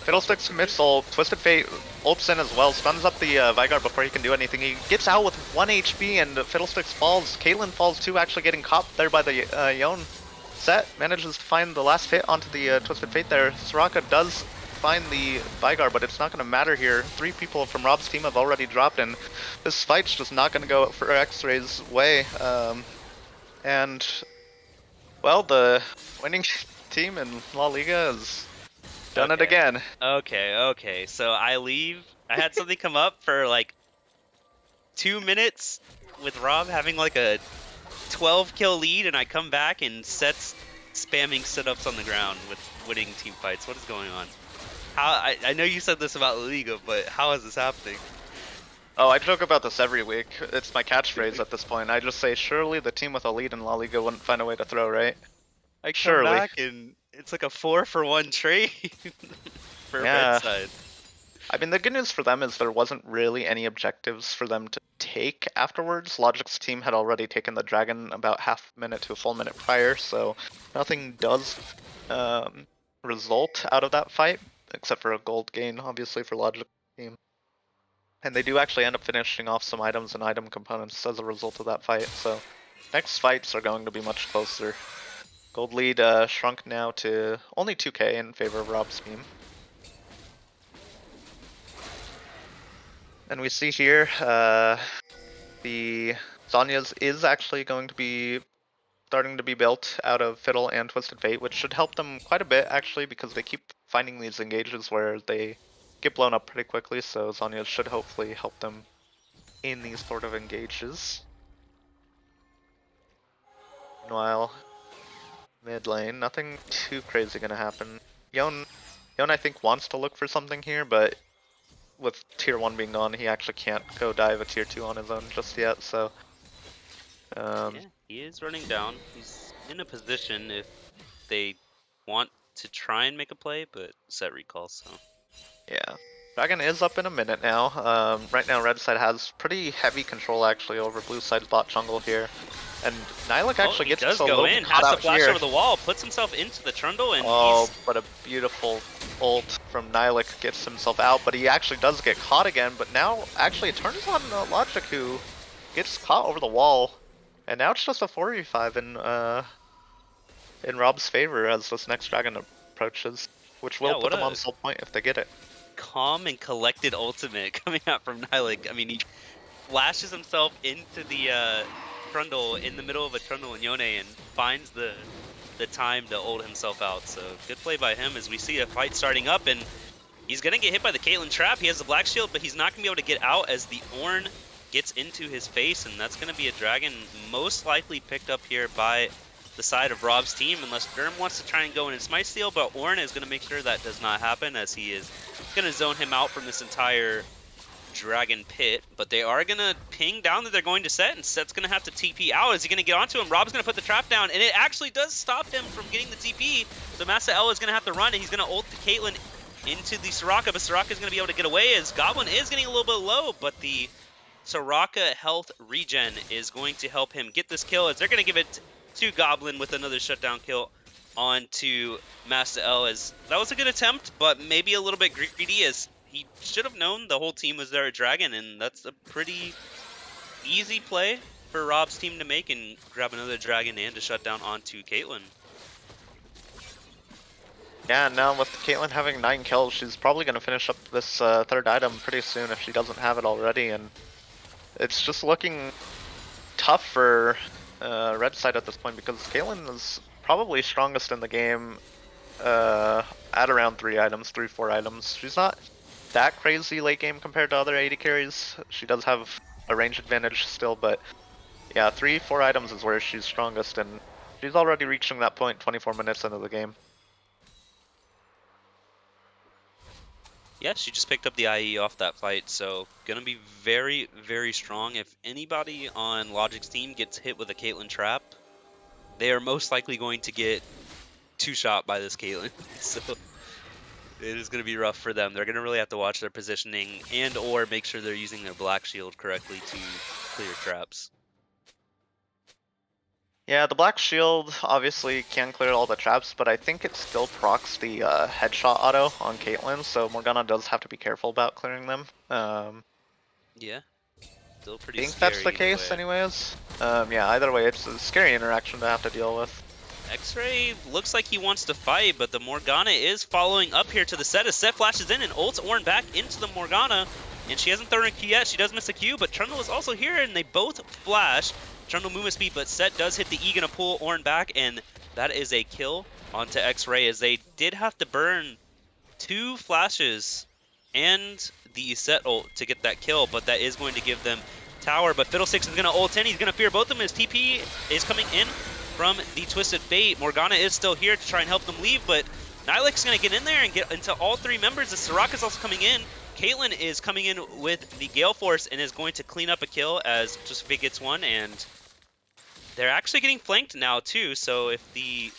Fiddlesticks commits ult. Twisted Fate ults in as well, stuns up the Vigard before he can do anything. He gets out with 1 HP and Fiddlesticks falls. Caitlyn falls too, actually getting caught there by the Yone. Set manages to find the last hit onto the Twisted Fate there. Soraka does find the Vigard, but it's not going to matter here. 3 people from Rob's team have already dropped, and this fight's just not going to go for X-Ray's way. And, well, the winning team in La Liga has done it again. Okay. So I leave. I had something come up for like 2 minutes with Rob having like a 12 kill lead, and I come back and Set's spamming sit-ups on the ground with winning team fights. What is going on? How? I know you said this about La Liga, but how is this happening? Oh, I joke about this every week. It's my catchphrase at this point. I just say, surely the team with a lead in La Liga wouldn't find a way to throw, right? I come Surely. back and it's like a 4-for-1 trade for Yeah. red side. I mean, the good news for them is there wasn't really any objectives for them to take afterwards. Logic's team had already taken the dragon about half a minute to a full minute prior, so nothing does result out of that fight, except for a gold gain, obviously, for Logic's team. And they do actually end up finishing off some items and item components as a result of that fight, so next fights are going to be much closer. Gold lead shrunk now to only 2k in favor of Rob's team. And we see here, the Zhonya's is actually going to be starting to be built out of Fiddle and Twisted Fate, which should help them quite a bit actually, because they keep finding these engages where they get blown up pretty quickly, so Zhonya's should hopefully help them in these sort of engages. Meanwhile, mid lane, nothing too crazy gonna happen. Yone I think wants to look for something here, but with tier 1 being gone, he actually can't go dive a tier 2 on his own just yet, so Yeah, he is running down. He's in a position if they want to try and make a play, but Set recalls, so. yeah. Dragon is up in a minute now. Right now red side has pretty heavy control actually over blue side's bot jungle here. And Nihilak actually gets does a go little in, bit caught has to out flash here. over the wall, puts himself into the trundle, and Oh, he's... but a beautiful ult from Nihilak gets himself out, but he actually does get caught again, but now actually it turns on Logic, who gets caught over the wall. And now it's just a 4v5 in Rob's favor as this next dragon approaches, which will put them on soul point if they get it. Calm and collected ultimate coming out from Nihilak. I mean, he flashes himself into the trundle in the middle of a trundle and Yone and finds the time to ult himself out. So good play by him as we see a fight starting up, and he's gonna get hit by the Caitlyn trap. He has the black shield, but he's not gonna be able to get out as the Ornn gets into his face, and that's gonna be a dragon most likely picked up here by the side of Rob's team, unless Gurm wants to try and go in and smite steal, but Ornn is gonna make sure that does not happen, as he is gonna zone him out from this entire dragon pit. But they are gonna ping down that they're going to Set, and Set's gonna have to TP out. Is he gonna get onto him? Rob's gonna put the trap down, and it actually does stop him from getting the TP. So Masa L is gonna have to run, and he's gonna ult the Caitlyn into the Soraka, but Soraka's gonna be able to get away as Goblin is getting a little bit low, but the Soraka health regen is going to help him get this kill, as they're gonna give it to Goblin with another shutdown kill onto Master L. As that was a good attempt, but maybe a little bit greedy, as he should have known the whole team was there at Dragon, and that's a pretty easy play for Rob's team to make and grab another Dragon and to shut down onto Caitlyn. Yeah, now with Caitlyn having 9 kills, she's probably going to finish up this third item pretty soon if she doesn't have it already, and it's just looking tough for red side at this point, because Caitlyn is probably strongest in the game at around 3-4 items. She's not that crazy late game compared to other AD carries. She does have a range advantage still, but yeah, 3-4 items is where she's strongest, and she's already reaching that point 24 minutes into the game. Yeah, she just picked up the IE off that fight, so gonna be very, very strong. If anybody on Logic's team gets hit with a Caitlyn trap, they are most likely going to get 2-shot by this Caitlyn. So It is going to be rough for them. They're going to really have to watch their positioning and or make sure they're using their black shield correctly to clear traps. Yeah, the Black Shield obviously can clear all the traps, but I think it still procs the headshot auto on Caitlyn, so Morgana does have to be careful about clearing them. Yeah, still I pretty think scary that's the either case way. anyways. Yeah, either way, it's a scary interaction to have to deal with. X-Ray looks like he wants to fight, but the Morgana is following up here to the set as Set flashes in and ults Ornn back into the Morgana. And she hasn't thrown a Q yet. She does miss a Q, but Trundle is also here, and they both flash. Trundle movement speed, but Set does hit the E, gonna pull Ornn back, and that is a kill onto X-Ray, as they did have to burn 2 flashes and the Set ult to get that kill, but that is going to give them tower. But Fiddlesticks is gonna ult in. He's gonna fear both of them. His TP is coming in from the Twisted Fate. Morgana is still here to try and help them leave, but Nihilak's going to get in there and get into all 3 members. The Soraka's also coming in. Caitlyn is coming in with the Gale Force and is going to clean up a kill as Twisted Fate gets one, and they're actually getting flanked now too, so if the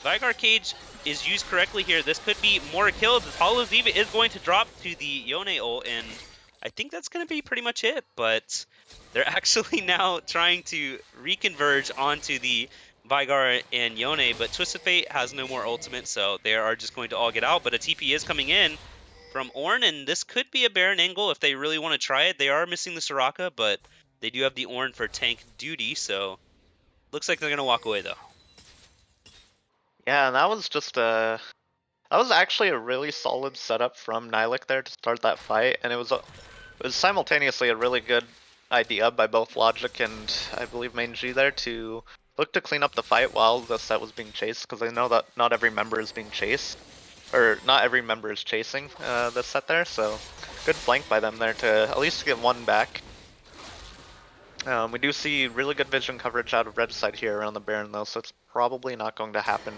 Vigar Cage is used correctly here, this could be more kills. The Hollow Ziva is going to drop to the Yone ult, and I think that's going to be pretty much it, but they're actually now trying to reconverge onto the Vigar and Yone, but Twisted Fate has no more ultimate, so they are just going to all get out, but a TP is coming in from Ornn, and this could be a Baron angle if they really want to try it. They are missing the Soraka, but they do have the Ornn for tank duty, so looks like they're going to walk away, though. Yeah, and that was just that was actually a really solid setup from Nihilak there to start that fight, and it was simultaneously a really good idea by both Logic and I believe Main G there to look to clean up the fight while the set was being chased, because they know that not every member is being chased, or not every member is chasing the set there, so good flank by them there to at least get one back. We do see really good vision coverage out of red side here around the Baron though, so it's probably not going to happen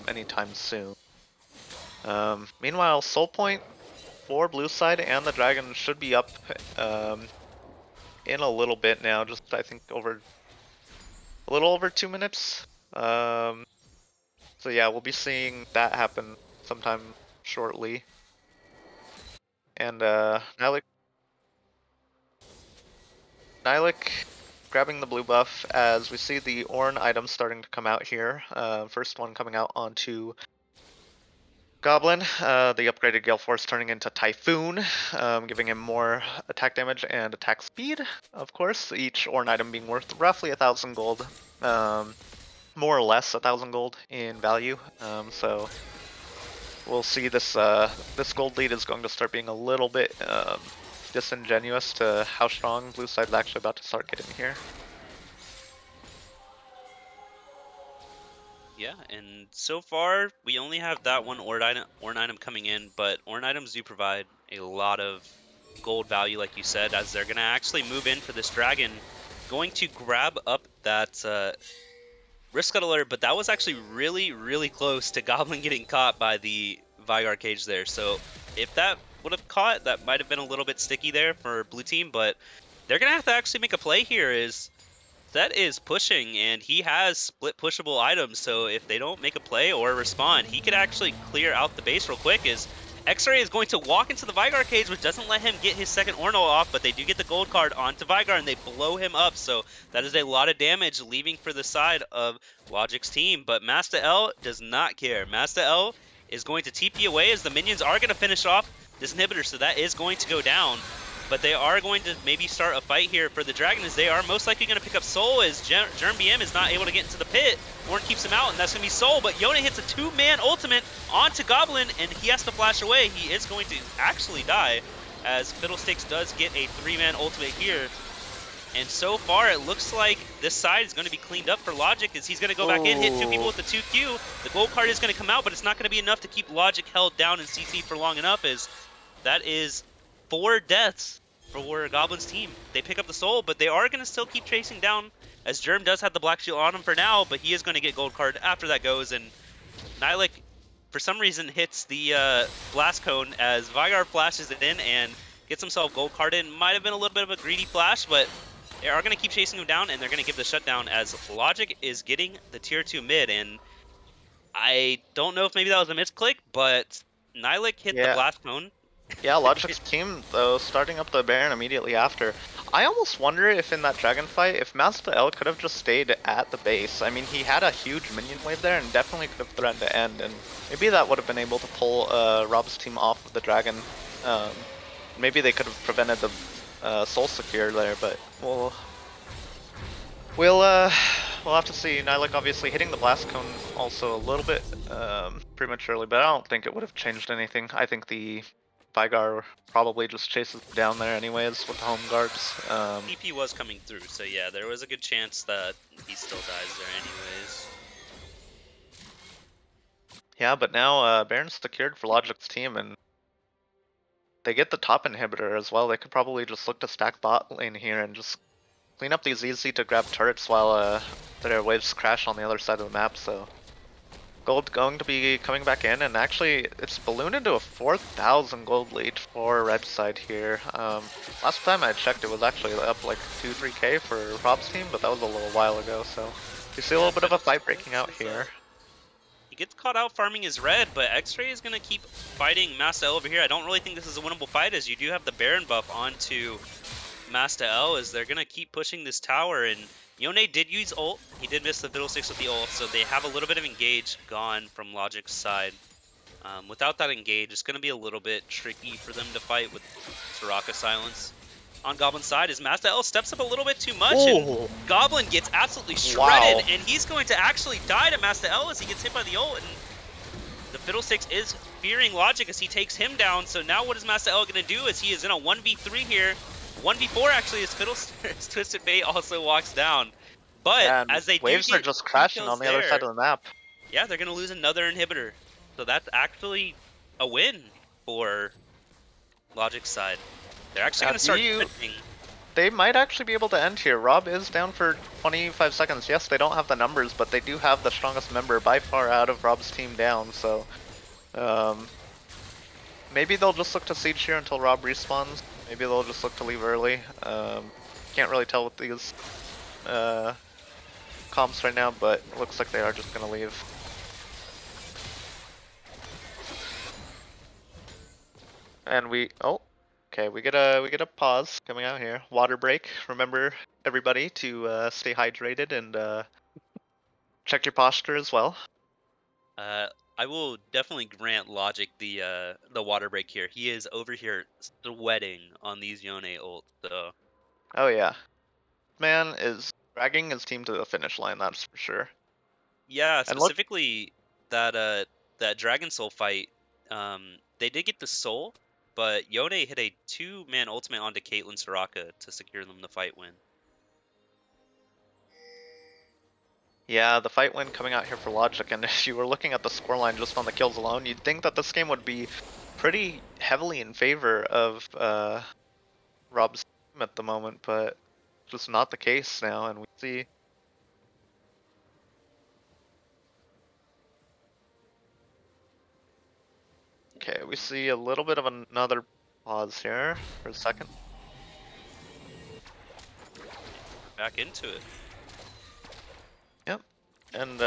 anytime soon. Meanwhile, Soul Point for blue side and the Dragon should be up in a little bit now, just I think a little over 2 minutes. So yeah, we'll be seeing that happen sometime shortly. And Nihilak grabbing the blue buff as we see the Ornn items starting to come out here. First one coming out onto Goblin, the upgraded Gale Force turning into Typhoon, giving him more attack damage and attack speed, of course, each Ornn item being worth roughly 1,000 gold, more or less 1,000 gold in value, so we'll see this gold lead is going to start being a little bit disingenuous to how strong blue side is actually about to start getting here. Yeah, and so far, we only have that one Ornn item coming in, but Ornn items do provide a lot of gold value, like you said, as they're going to actually move in for this Dragon, going to grab up that Risk Scuttler, but that was actually really, really close to Goblin getting caught by the Vigar Cage there, so if that would have caught, that might have been a little bit sticky there for blue team, but they're going to have to actually make a play here. Set is pushing, and he has split pushable items, so if they don't make a play or respond, he could actually clear out the base real quick, as X-Ray is going to walk into the Vigar Cage, which doesn't let him get his second Ornn off, but they do get the gold card onto Vigar, and they blow him up, so that is a lot of damage leaving for the side of Logic's team, but Master L does not care. Master L is going to TP away, as the minions are going to finish off this inhibitor, so that is going to go down. But they are going to maybe start a fight here for the Dragon, as they are most likely going to pick up Soul, as Germ BM is not able to get into the pit. Ornn keeps him out, and that's going to be Soul, but Yone hits a 2-man ultimate onto Goblin, and he has to flash away. He is going to actually die, as Fiddlesticks does get a 3-man ultimate here. And so far, it looks like this side is going to be cleaned up for Logic, as he's going to go back in, hit 2 people with the 2Q. The gold card is going to come out, but it's not going to be enough to keep Logic held down in CC for long enough, as that is 4 deaths for Goblin's team. They pick up the Soul, but they are going to still keep chasing down, as Germ does have the Black Shield on him for now, but he is going to get gold card after that goes, and Nihilak, for some reason, hits the Blast Cone as Vigar flashes it in and gets himself gold carded. Might have been a little bit of a greedy flash, but they are going to keep chasing him down, and they're going to give the shutdown as Logic is getting the tier 2 mid, and I don't know if maybe that was a misclick, but Nylik hit the Yeah. blast cone. Yeah, Logic's team, though, starting up the Baron immediately after. I almost wonder if in that dragon fight, if Master L could have just stayed at the base. I mean, he had a huge minion wave there and definitely could have threatened to end, and maybe that would have been able to pull Rob's team off of the dragon. Maybe they could have prevented the Soul Secure there, but we'll have to see. Nylik obviously hitting the blast cone also a little bit prematurely, but I don't think it would have changed anything. I think the Vigar probably just chases down there anyways with the home guards. TP was coming through, so yeah, there was a good chance that he still dies there anyways. Yeah, but now Baron's secured for Logic's team, and they get the top inhibitor as well. They could probably just look to stack bot lane here and just clean up these easy to grab turrets while their waves crash on the other side of the map. So gold going to be coming back in, and actually it's ballooned into a 4,000 gold lead for red side here. Last time I checked it was actually up like 2-3k for Rob's team, but that was a little while ago, so you see a little bit of a fight breaking out here. He gets caught out farming his red, but X-Ray is going to keep fighting Master L over here. I don't really think this is a winnable fight, as you do have the Baron buff onto Master L, as they're going to keep pushing this tower, and Yone did use ult. He did miss the Fiddlesticks with the ult, so they have a little bit of engage gone from Logic's side. Without that engage, it's going to be a little bit tricky for them to fight with Soraka silence. On Goblin's side, is Master L steps up a little bit too much, and Goblin gets absolutely shredded, and he's going to actually die to Master L as he gets hit by the ult, and the Fiddlesticks is fearing Logic as he takes him down. So now what is Master L going to do, as he is in a 1v3 here? 1v4 actually, as Fiddlesticks Twisted Fate also walks down. But Yeah, as they waves do get are just crashing on the other side of the map. yeah, they're going to lose another inhibitor. So that's actually a win for Logic's side. They're actually going to start defending. They might actually be able to end here. Rob is down for 25 seconds. Yes, they don't have the numbers, but they do have the strongest member by far out of Rob's team down, so maybe they'll just look to siege here until Rob respawns. Maybe they'll just look to leave early. Can't really tell with these comps right now, but it looks like they are just gonna leave. And we get a pause coming out here. Water break. Remember everybody to stay hydrated and check your posture as well. I will definitely grant Logic the water break here. He is over here sweating on these Yone ults, so. Oh yeah, man is dragging his team to the finish line. That's for sure. Yeah, specifically that Dragon Soul fight. They did get the soul, but Yone hit a 2-man ultimate onto Caitlyn Soraka to secure them the fight win. Yeah, the fight win coming out here for Logic, and if you were looking at the scoreline just on the kills alone, you'd think that this game would be pretty heavily in favor of Rob's team at the moment, but just not the case now, and we see. Okay, we see a little bit of another pause here for a second. Back into it. Yep, and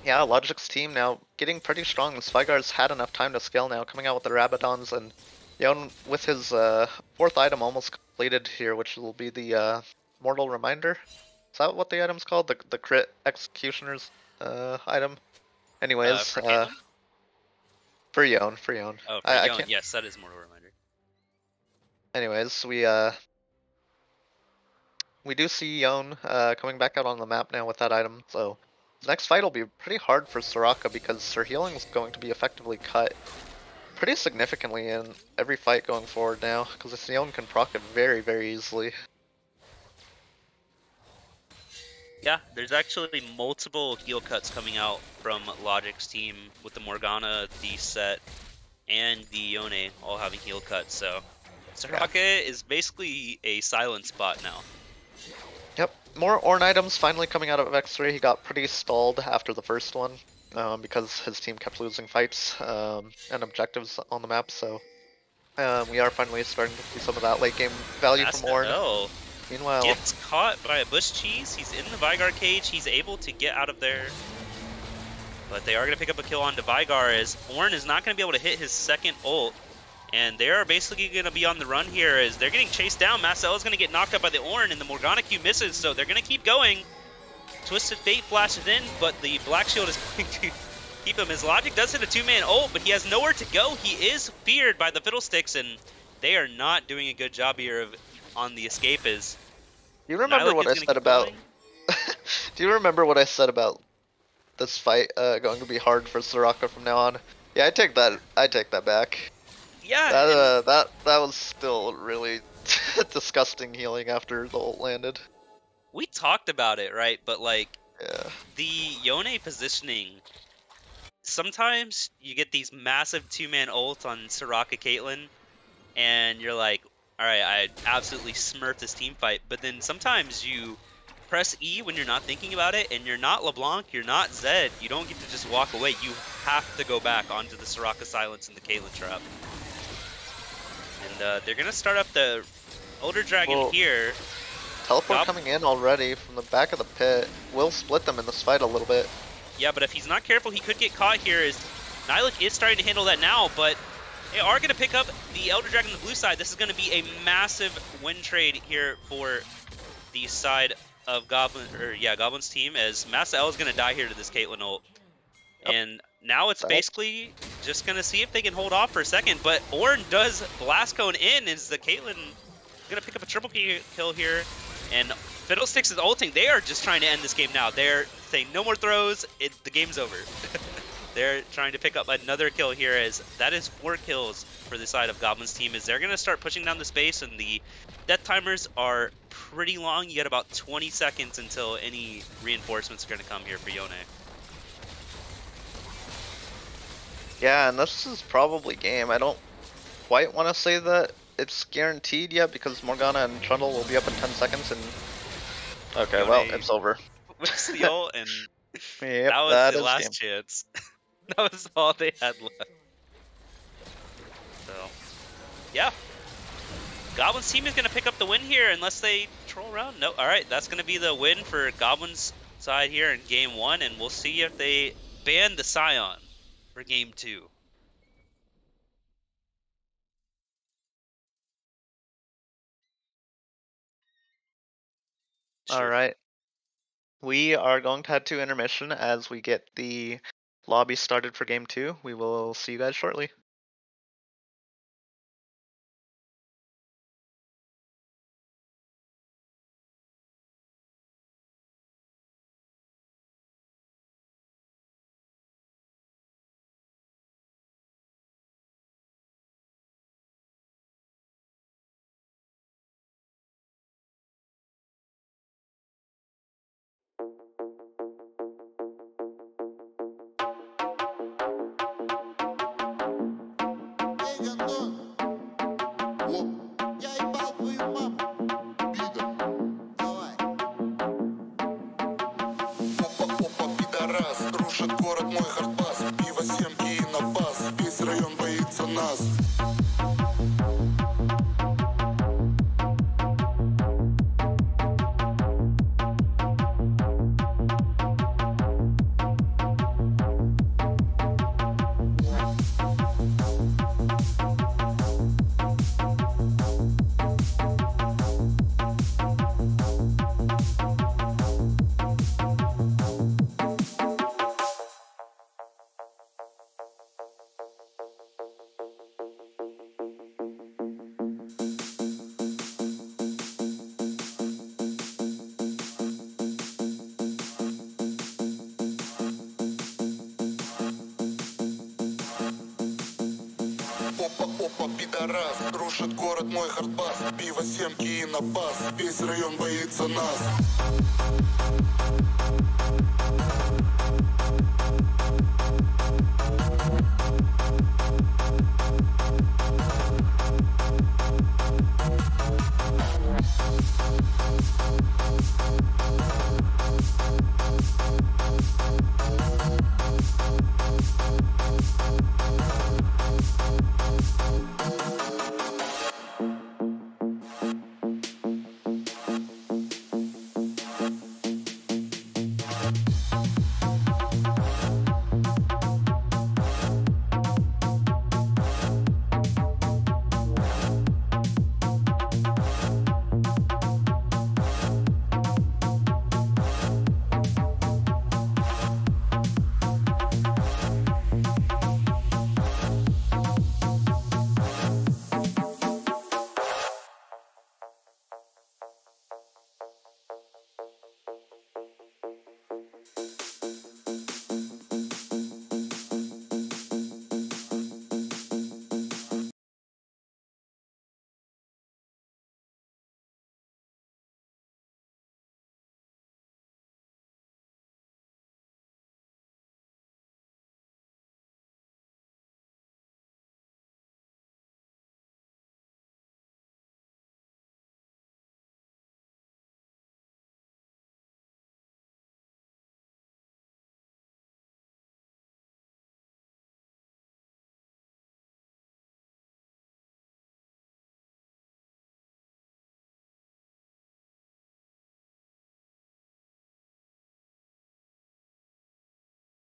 yeah, Logic's team now getting pretty strong. The Spygar's had enough time to scale now, coming out with the Rabadons, and Yon with his 4th item almost completed here, which will be the Mortal Reminder. Is that what the item's called? The Crit Executioner's item? Anyways, for Yon. Oh, for Yon, yes, that is Mortal Reminder. Anyways, we do see Yon coming back out on the map now with that item, so the next fight will be pretty hard for Soraka because her healing is going to be effectively cut pretty significantly in every fight going forward now, because this Yon can proc it very, very easily. Yeah, there's actually multiple heal cuts coming out from Logic's team with the Morgana, the Set, and the Yone all having heal cuts, so Soraka is basically a silence bot now. Yep, more Ornn items finally coming out of X3. He got pretty stalled after the first one because his team kept losing fights and objectives on the map, so we are finally starting to see some of that late game value from Ornn. Meanwhile, gets caught by a bush cheese. He's in the Vigar cage. He's able to get out of there. But they are going to pick up a kill on Vigar as Ornn is not going to be able to hit his second ult. And they are basically going to be on the run here as they're getting chased down. Marcel is going to get knocked up by the Ornn, and the Morgana Q misses, so they're going to keep going. Twisted Fate flashes in, but the Black Shield is going to keep him. His Logic does hit a two-man ult, but he has nowhere to go. He is feared by the Fiddlesticks, and they are not doing a good job here on the escape. As You remember Nylik what is I gonna said keep about? going. Do you remember what I said about this fight going to be hard for Soraka from now on? Yeah, I take that. I take that back. Yeah, That was still really disgusting healing after the ult landed. we talked about it, right? But like Yeah. the Yone positioning, sometimes you get these massive two-man ults on Soraka Caitlyn, and you're like, all right, I absolutely smurfed this team fight. But then sometimes you press E when you're not thinking about it, and you're not LeBlanc, you're not Zed. You don't get to just walk away. You have to go back onto the Soraka Silence and the Caitlyn Trap. And they're going to start up the Elder Dragon Well, here. Teleport coming in already from the back of the pit. Will split them in this fight a little bit. Yeah, but if he's not careful, he could get caught here. As Nylik is starting to handle that now, but they are going to pick up the Elder Dragon on the blue side. This is going to be a massive win trade here for the side of Goblin's team, as Massa L is going to die here to this Caitlyn ult. Yep. And now it's basically just going to see if they can hold off for a second, but Ornn does Blast Cone in, as the Caitlyn going to pick up a triple kill here, and Fiddlesticks is ulting. They are just trying to end this game now. They're saying no more throws, the game's over. They're trying to pick up another kill here, as that is 4 kills for the side of Goblin's team, as they're going to start pushing down the space, and the death timers are pretty long. You get about 20 seconds until any reinforcements are going to come here for Yone. Yeah, and this is probably game. I don't quite want to say that it's guaranteed yet because Morgana and Trundle will be up in 10 seconds and... Okay, well, it's over. Whips the ult, and Yep, that was that the is last game. chance. That was all they had left. So, yeah. Goblin's team is going to pick up the win here unless they troll around. No, alright, that's going to be the win for Goblin's side here in Game 1, and we'll see if they ban the Scion for Game 2. Sure. Alright. We are going to head to intermission as we get the lobby started for game 2. We will see you guys shortly. Рушит город мой хардбас. Пиво, семки и на баз. Весь район боится нас. Опа, пидорас. Рушит город мой хардбас. Пиво, семки и на баз. Весь район боится нас.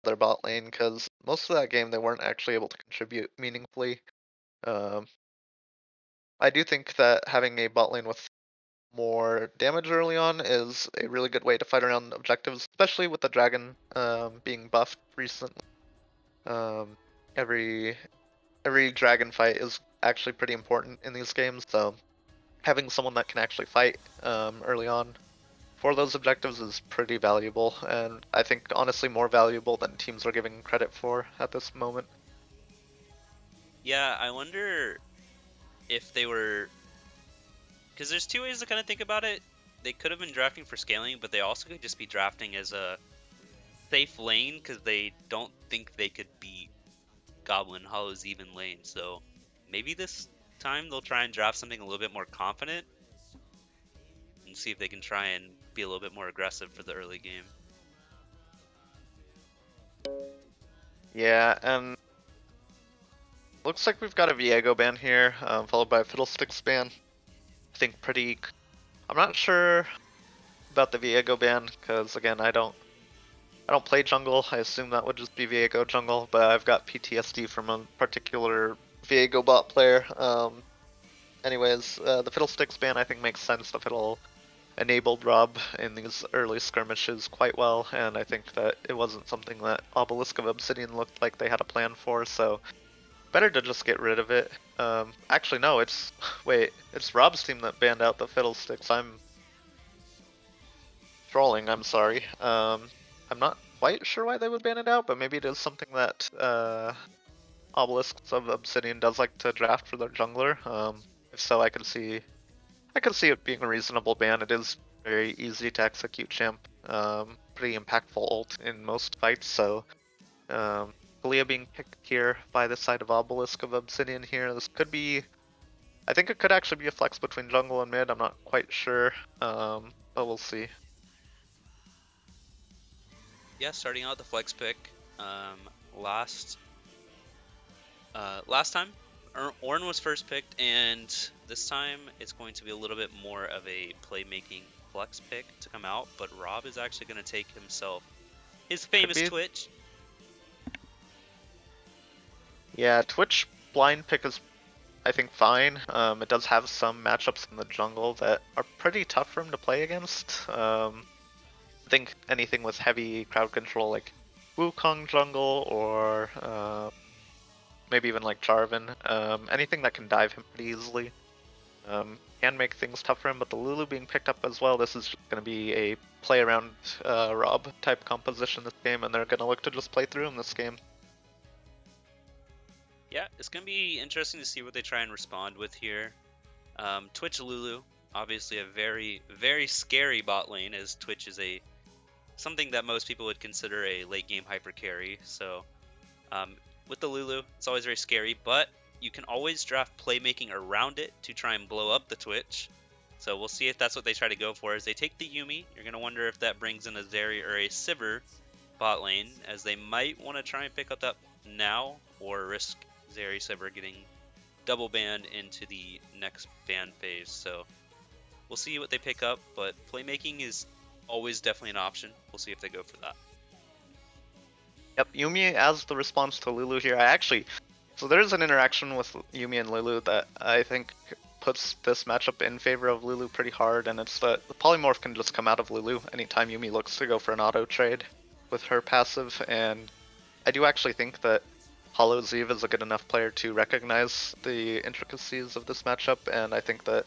their bot lane because most of that game they weren't actually able to contribute meaningfully. Um, I do think that having a bot lane with more damage early on is a really good way to fight around objectives, especially with the dragon being buffed recently. Um, every dragon fight is actually pretty important in these games, so having someone that can actually fight early on for those objectives is pretty valuable, and I think honestly more valuable than teams are giving credit for at this moment. Yeah, I wonder if they were, because there's two ways to kind of think about it. They could have been drafting for scaling, but they also could just be drafting as a safe lane because they don't think they could beat Goblin Hollow's even lane. So maybe this time they'll try and draft something a little bit more confident and see if they can try and be a little bit more aggressive for the early game. Yeah, and looks like we've got a Viego ban here, followed by a Fiddlesticks ban. I think pretty. I'm not sure about the Viego ban because again I don't play jungle. I assume that would just be Viego jungle, but I've got PTSD from a particular Viego bot player. Anyways, the Fiddlesticks ban I think makes sense. The Fiddle enabled Rob in these early skirmishes quite well, and I think that it wasn't something that Obelisk of Obsidian looked like they had a plan for, so better to just get rid of it. Actually, no, it's it's Rob's team that banned out the Fiddlesticks. I'm trolling. I'm sorry. I'm not quite sure why they would ban it out, but maybe it is something that Obelisks of Obsidian does like to draft for their jungler. If so, I could see it being a reasonable ban. It is very easy to execute champ. Pretty impactful ult in most fights, so Kalia being picked here by the side of Obelisk of Obsidian here. This could be, I think it could actually be a flex between jungle and mid. I'm not quite sure, but we'll see. Yeah, starting out the flex pick. Last last time, Ornn was first picked, and this time it's going to be a little bit more of a playmaking flex pick to come out. But Rob is actually going to take himself his famous be. Twitch. Yeah, Twitch blind pick is, I think, fine. It does have some matchups in the jungle that are pretty tough for him to play against. I think anything with heavy crowd control, like Wukong jungle or maybe even like Jarvan, anything that can dive him pretty easily, can make things tough for him. But the Lulu being picked up as well, this is just going to be a play around Rob type composition this game, and they're going to look to just play through him this game. Yeah, it's going to be interesting to see what they try and respond with here. Twitch Lulu, obviously a very, very scary bot lane, as Twitch is something that most people would consider a late game hyper carry. So with the Lulu, it's always very scary, but you can always draft playmaking around it to try and blow up the Twitch. So we'll see if that's what they try to go for. As they take the Yuumi, you're going to wonder if that brings in a Zeri or a Sivir bot lane, as they might want to try and pick up that now or risk Zeri Sivir getting double banned into the next ban phase. So we'll see what they pick up, but playmaking is always definitely an option. We'll see if they go for that. Yep, Yuumi as the response to Lulu here. So there's an interaction with Yuumi and Lulu that I think puts this matchup in favor of Lulu pretty hard, and it's that the polymorph can just come out of Lulu anytime Yuumi looks to go for an auto trade with her passive, and I do actually think that Hollow's Eve is a good enough player to recognize the intricacies of this matchup, and I think that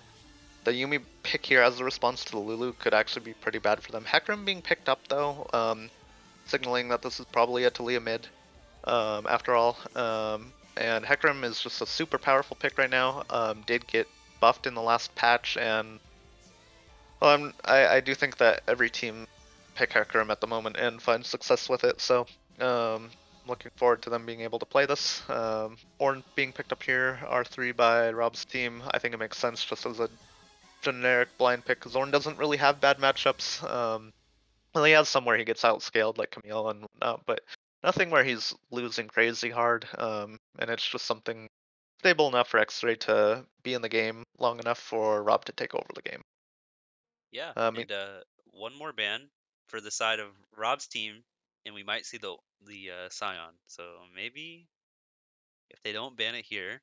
the Yuumi pick here as a response to the Lulu could actually be pretty bad for them. Hecarim being picked up though, signaling that this is probably a Talia mid, after all. And Hecarim is just a super powerful pick right now. Did get buffed in the last patch, and I do think that every team pick Hecarim at the moment and find success with it. So looking forward to them being able to play this. Ornn being picked up here, R3 by Rob's team. I think it makes sense just as a generic blind pick because Ornn doesn't really have bad matchups. Well, he has some where he gets outscaled like Camille and whatnot, but nothing where he's losing crazy hard. And it's just something stable enough for X-Ray to be in the game long enough for Rob to take over the game. Yeah, I mean, and one more ban for the side of Rob's team. and we might see the Scion. So maybe if they don't ban it here,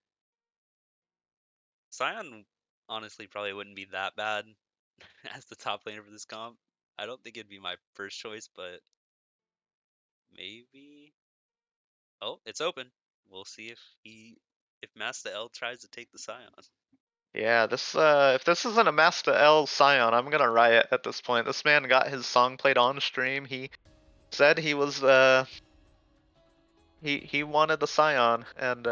Scion honestly probably wouldn't be that bad as the top laner for this comp. I don't think it'd be my first choice, but maybe. Oh, it's open. We'll see if Master L tries to take the Scion. Yeah, this if this isn't a Master L Scion, I'm gonna riot at this point. This man got his song played on stream. He said he was he wanted the Scion and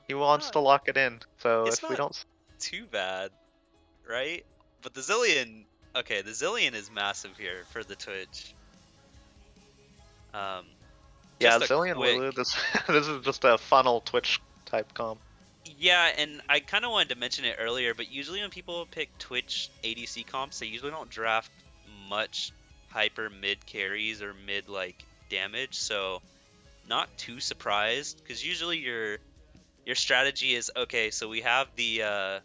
he wants Not, to lock it in. So it's if we not don't too bad, right? But the Zillion, okay, the Zillion is massive here for the Twitch. Um, Yeah, just a Zillion quick, Lulu, this this is just a funnel Twitch type comp. yeah, and I kind of wanted to mention it earlier, but usually when people pick Twitch ADC comps, they usually don't draft much hyper mid carries or mid like damage, so not too surprised because usually your strategy is okay. So we have the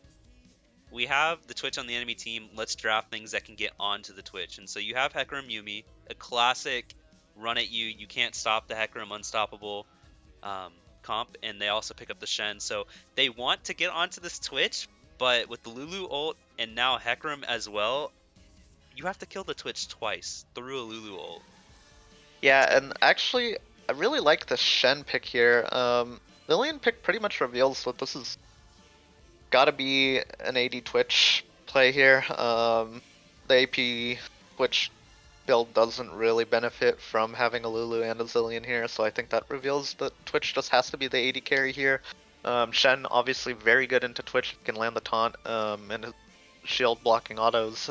Twitch on the enemy team. Let's draft things that can get onto the Twitch. And so you have Hecarim Yumi, a classic run at you. You can't stop the Hecarim unstoppable comp, and they also pick up the Shen. So they want to get onto this Twitch, but with the Lulu ult and now Hecarim as well, you have to kill the Twitch twice through a Lulu ult. Yeah, and actually, I really like the Shen pick here. Lillian pick pretty much reveals that this is gotta be an AD Twitch play here. The AP Twitch build doesn't really benefit from having a Lulu and a Zillion here, so I think that reveals that Twitch just has to be the AD carry here. Shen obviously very good into Twitch, can land the taunt, and his shield blocking autos.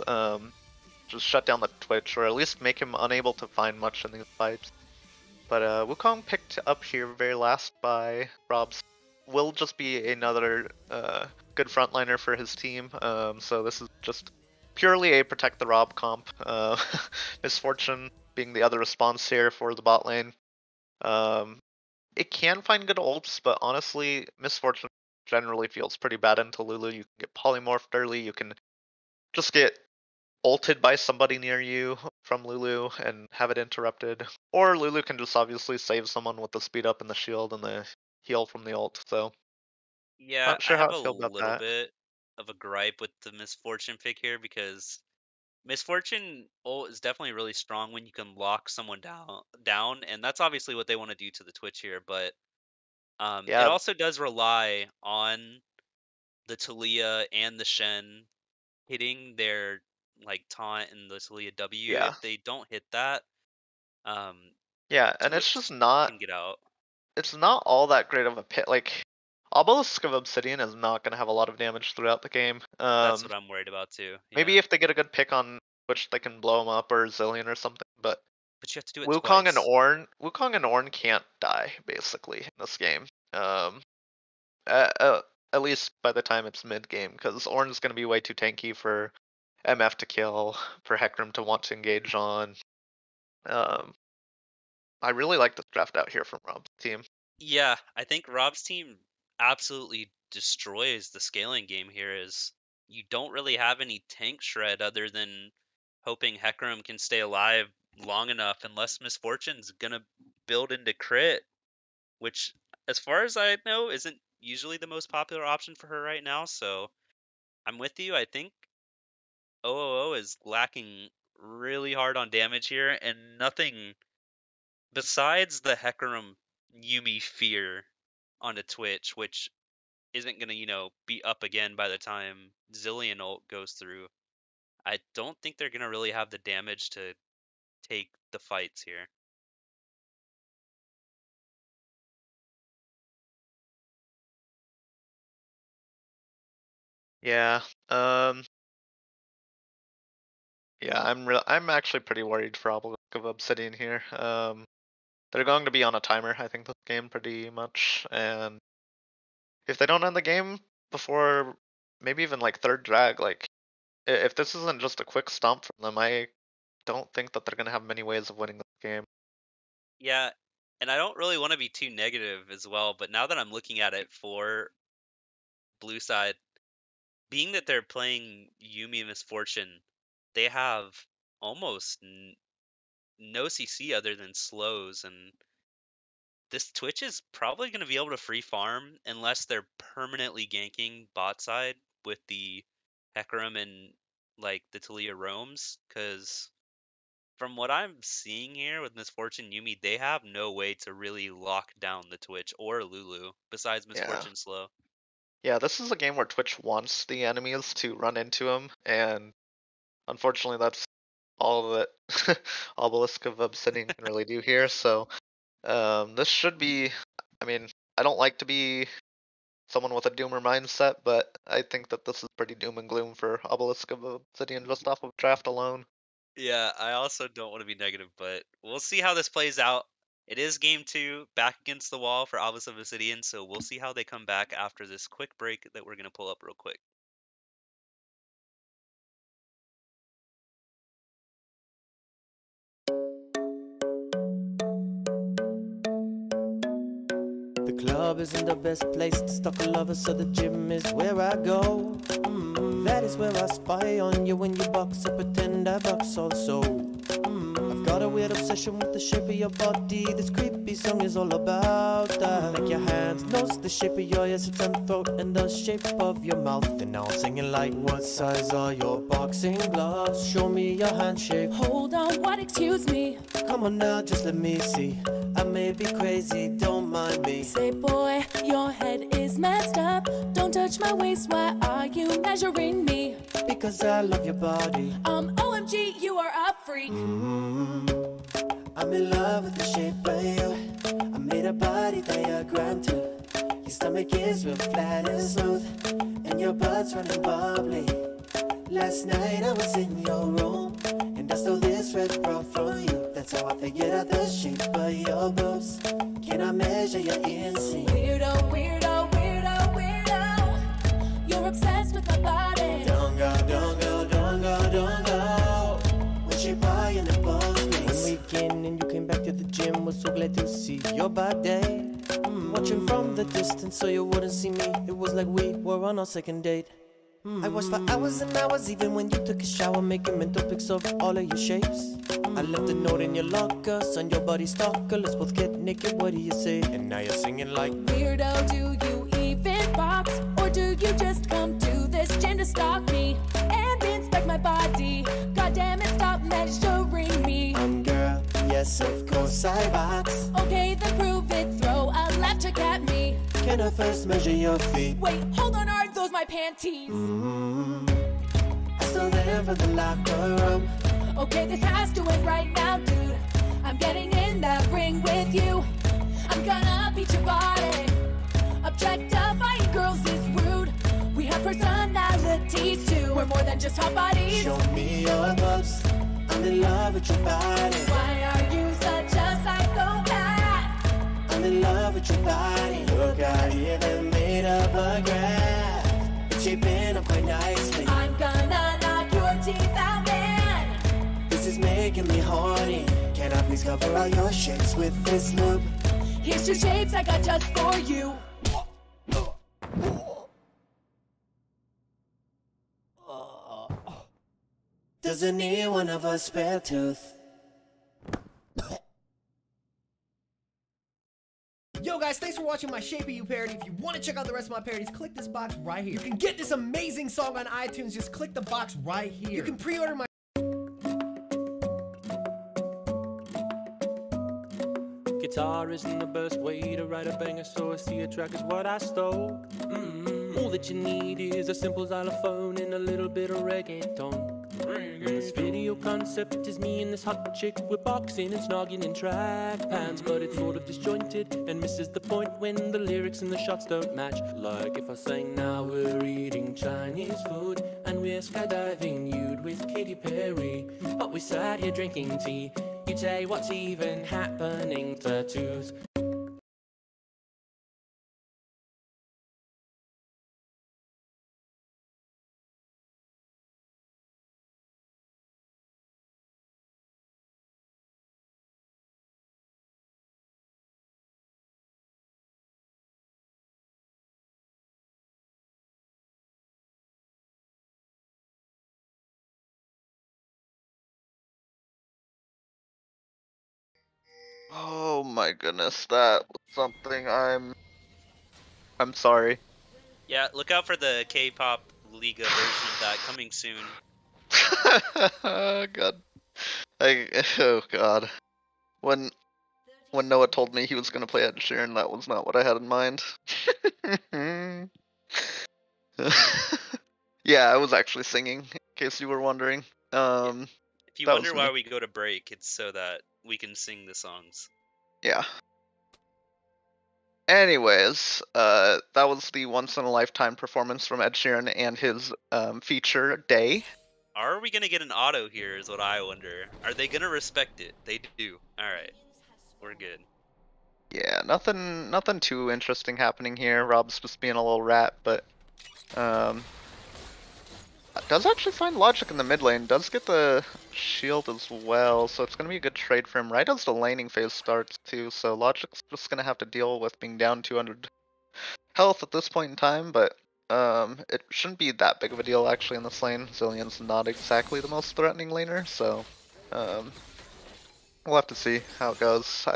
Just shut down the Twitch, or at least make him unable to find much in these fights. But Wukong picked up here very last by Rob's will just be another good frontliner for his team. So this is just purely a protect the Rob comp. Misfortune being the other response here for the bot lane. It can find good ults, but honestly, Misfortune generally feels pretty bad into Lulu. You can get polymorphed early. You can just get ulted by somebody near you from Lulu and have it interrupted. Or Lulu can just obviously save someone with the speed up and the shield and the heal from the ult. So Yeah, not I sure how have I a feel about little that. bit of a gripe with the Misfortune pick here because Misfortune ult is definitely really strong when you can lock someone down, and that's obviously what they want to do to the Twitch here, but it Yeah, also does rely on the Talia and the Shen hitting their like taunt and the Talia W. yeah, If they don't hit that, um, yeah, and it's just Twitch not. can get out. It's not all that great of a pit. Like Obelisk of Obsidian is not going to have a lot of damage throughout the game. That's what I'm worried about too. Maybe Yeah, if they get a good pick on which they can blow him up or Zillion or something, but but you have to do it twice. Wukong and Ornn can't die basically in this game. At least by the time it's mid game, because Ornn's going to be way too tanky for MF to kill, for Hecarim to want to engage on. Um, I really like this draft out here from Rob's team. Yeah, I think Rob's team absolutely destroys the scaling game here is you don't really have any tank shred other than hoping Hecarim can stay alive long enough unless Misfortune's gonna build into crit, which as far as I know isn't usually the most popular option for her right now, so I'm with you. I think OOO is lacking really hard on damage here and nothing besides the Hecarim Yumi fear on a Twitch, which isn't gonna, be up again by the time Zillion ult goes through. I don't think they're gonna really have the damage to take the fights here. Yeah. Yeah, I'm actually pretty worried for Obelisk of Obsidian here. They're going to be on a timer, I think, this game pretty much, and if they don't end the game before maybe even like third drag, like if this isn't just a quick stomp from them, I don't think that they're gonna have many ways of winning this game. Yeah, and I don't really want to be too negative as well, but now that I'm looking at it for blue side, being that they're playing Yumi Misfortune, they have almost no CC other than slows, and this Twitch is probably going to be able to free farm unless they're permanently ganking bot side with the Hecarim and like the Talia roams, because from what I'm seeing here with Misfortune Yumi, they have no way to really lock down the Twitch or Lulu besides Yeah. Misfortune Slow. Yeah, this is a game where Twitch wants the enemies to run into him, and unfortunately that's all that Obelisk of Obsidian can really do here. So this should be, I mean, I don't like to be someone with a doomer mindset, but I think that this is pretty doom and gloom for Obelisk of Obsidian just off of draft alone. Yeah, I also don't want to be negative, but we'll see how this plays out. It is game 2, back against the wall for Obelisk of Obsidian, so we'll see how they come back after this quick break that we're going to pull up real quick. The club isn't the best place to stalk a lover, so the gym is where I go. That is where I spy on you when you box. I pretend I box also. I've got a weird obsession with the shape of your body. This creepy song is all about that. Like your hands, nose, the shape of your ears, hips and throat, and the shape of your mouth. And now I'm singing like, what size are your boxing gloves? Show me your hand shape. Hold on, what? Excuse me. Come on now, just let me see. I may be crazy, don't mind me. Say, boy, your head is messed up. Don't touch my waist, why are you measuring me? Because I love your body. OMG, you are a freak. I'm in love with the shape of you. I made a body diagram too. Your stomach is real flat and smooth, and your butt's running bubbly. Last night I was in your room, and I stole this red bra from you. That's how I figured out the shape of your boobs. Can I measure your inseam? Weirdo, weirdo, weirdo, weirdo. You're obsessed with my body. Don't go, don't go, don't go, don't go. When she buying the boss place. When we came and you came back to the gym, was so glad to see your body. Watching from the distance so you wouldn't see me. It was like we were on our second date. I watched for hours and hours, even when you took a shower, making mental pics of all of your shapes. I left a note in your locker, son, your body stalker. Let's both get naked, what do you say? And now you're singing like, Weirdo, do you even box? Or do you just come to this gym to stalk me and inspect my body? God damn it, stop measuring me. girl, yes, of course I box. Okay, then prove it, throw a left hook at me. Can I first measure your feet? Wait, hold on, are those my panties? I stole them from the locker room. Okay, this has to end right now, dude. I'm getting in that ring with you. I'm gonna beat your body. Objectifying girls is rude. We have personalities too. We're more than just hot bodies. Show me your boobs. I'm in love with your body. Why are you such a psychopath? I'm in love with your body. Look, I even made up a graph. It's shaping up quite nicely. I'm gonna knock your teeth out, man. This is making me horny. Can I please cover all your shapes with this loop? Here's 2 shapes I got just for you. Doesn't need one of us spare tooth? Yo guys, thanks for watching my Shape of You parody. If you want to check out the rest of my parodies, click this box right here. You can get this amazing song on iTunes, just click the box right here. You can pre-order my Guitar isn't the best way to write a banger, so I see a track is what I stole. All that you need is a simple xylophone and a little bit of reggaeton. This video concept is me and this hot chick. We're boxing and snogging in track pants, but it's sort of disjointed and misses the point when the lyrics and the shots don't match. Like if I sang now we're eating Chinese food and we're skydiving nude with Katy Perry, but we sat here drinking tea. You'd say what's even happening? Tattoos. Oh my goodness, that was something I'm sorry. Yeah, look out for the K-pop Liga version of that coming soon. God. Oh god. When Noah told me he was gonna play Ed Sheeran, that was not what I had in mind. Yeah, I was actually singing, in case you were wondering. If you That wonder was why me. we go to break, it's so that we can sing the songs. Yeah. Anyways, that was the once in a lifetime performance from Ed Sheeran and his feature Day. Are we gonna get an auto here is what I wonder. Are they gonna respect it? They do. Alright. We're good. Yeah, nothing too interesting happening here. Rob's just being a little rat, but does actually find Logic in the mid lane, does get the shield as well, so it's gonna be a good trade for him right as the laning phase starts too, so Logic's just gonna have to deal with being down 200 health at this point in time, but it shouldn't be that big of a deal actually in this lane. Zillion's not exactly the most threatening laner, so we'll have to see how it goes.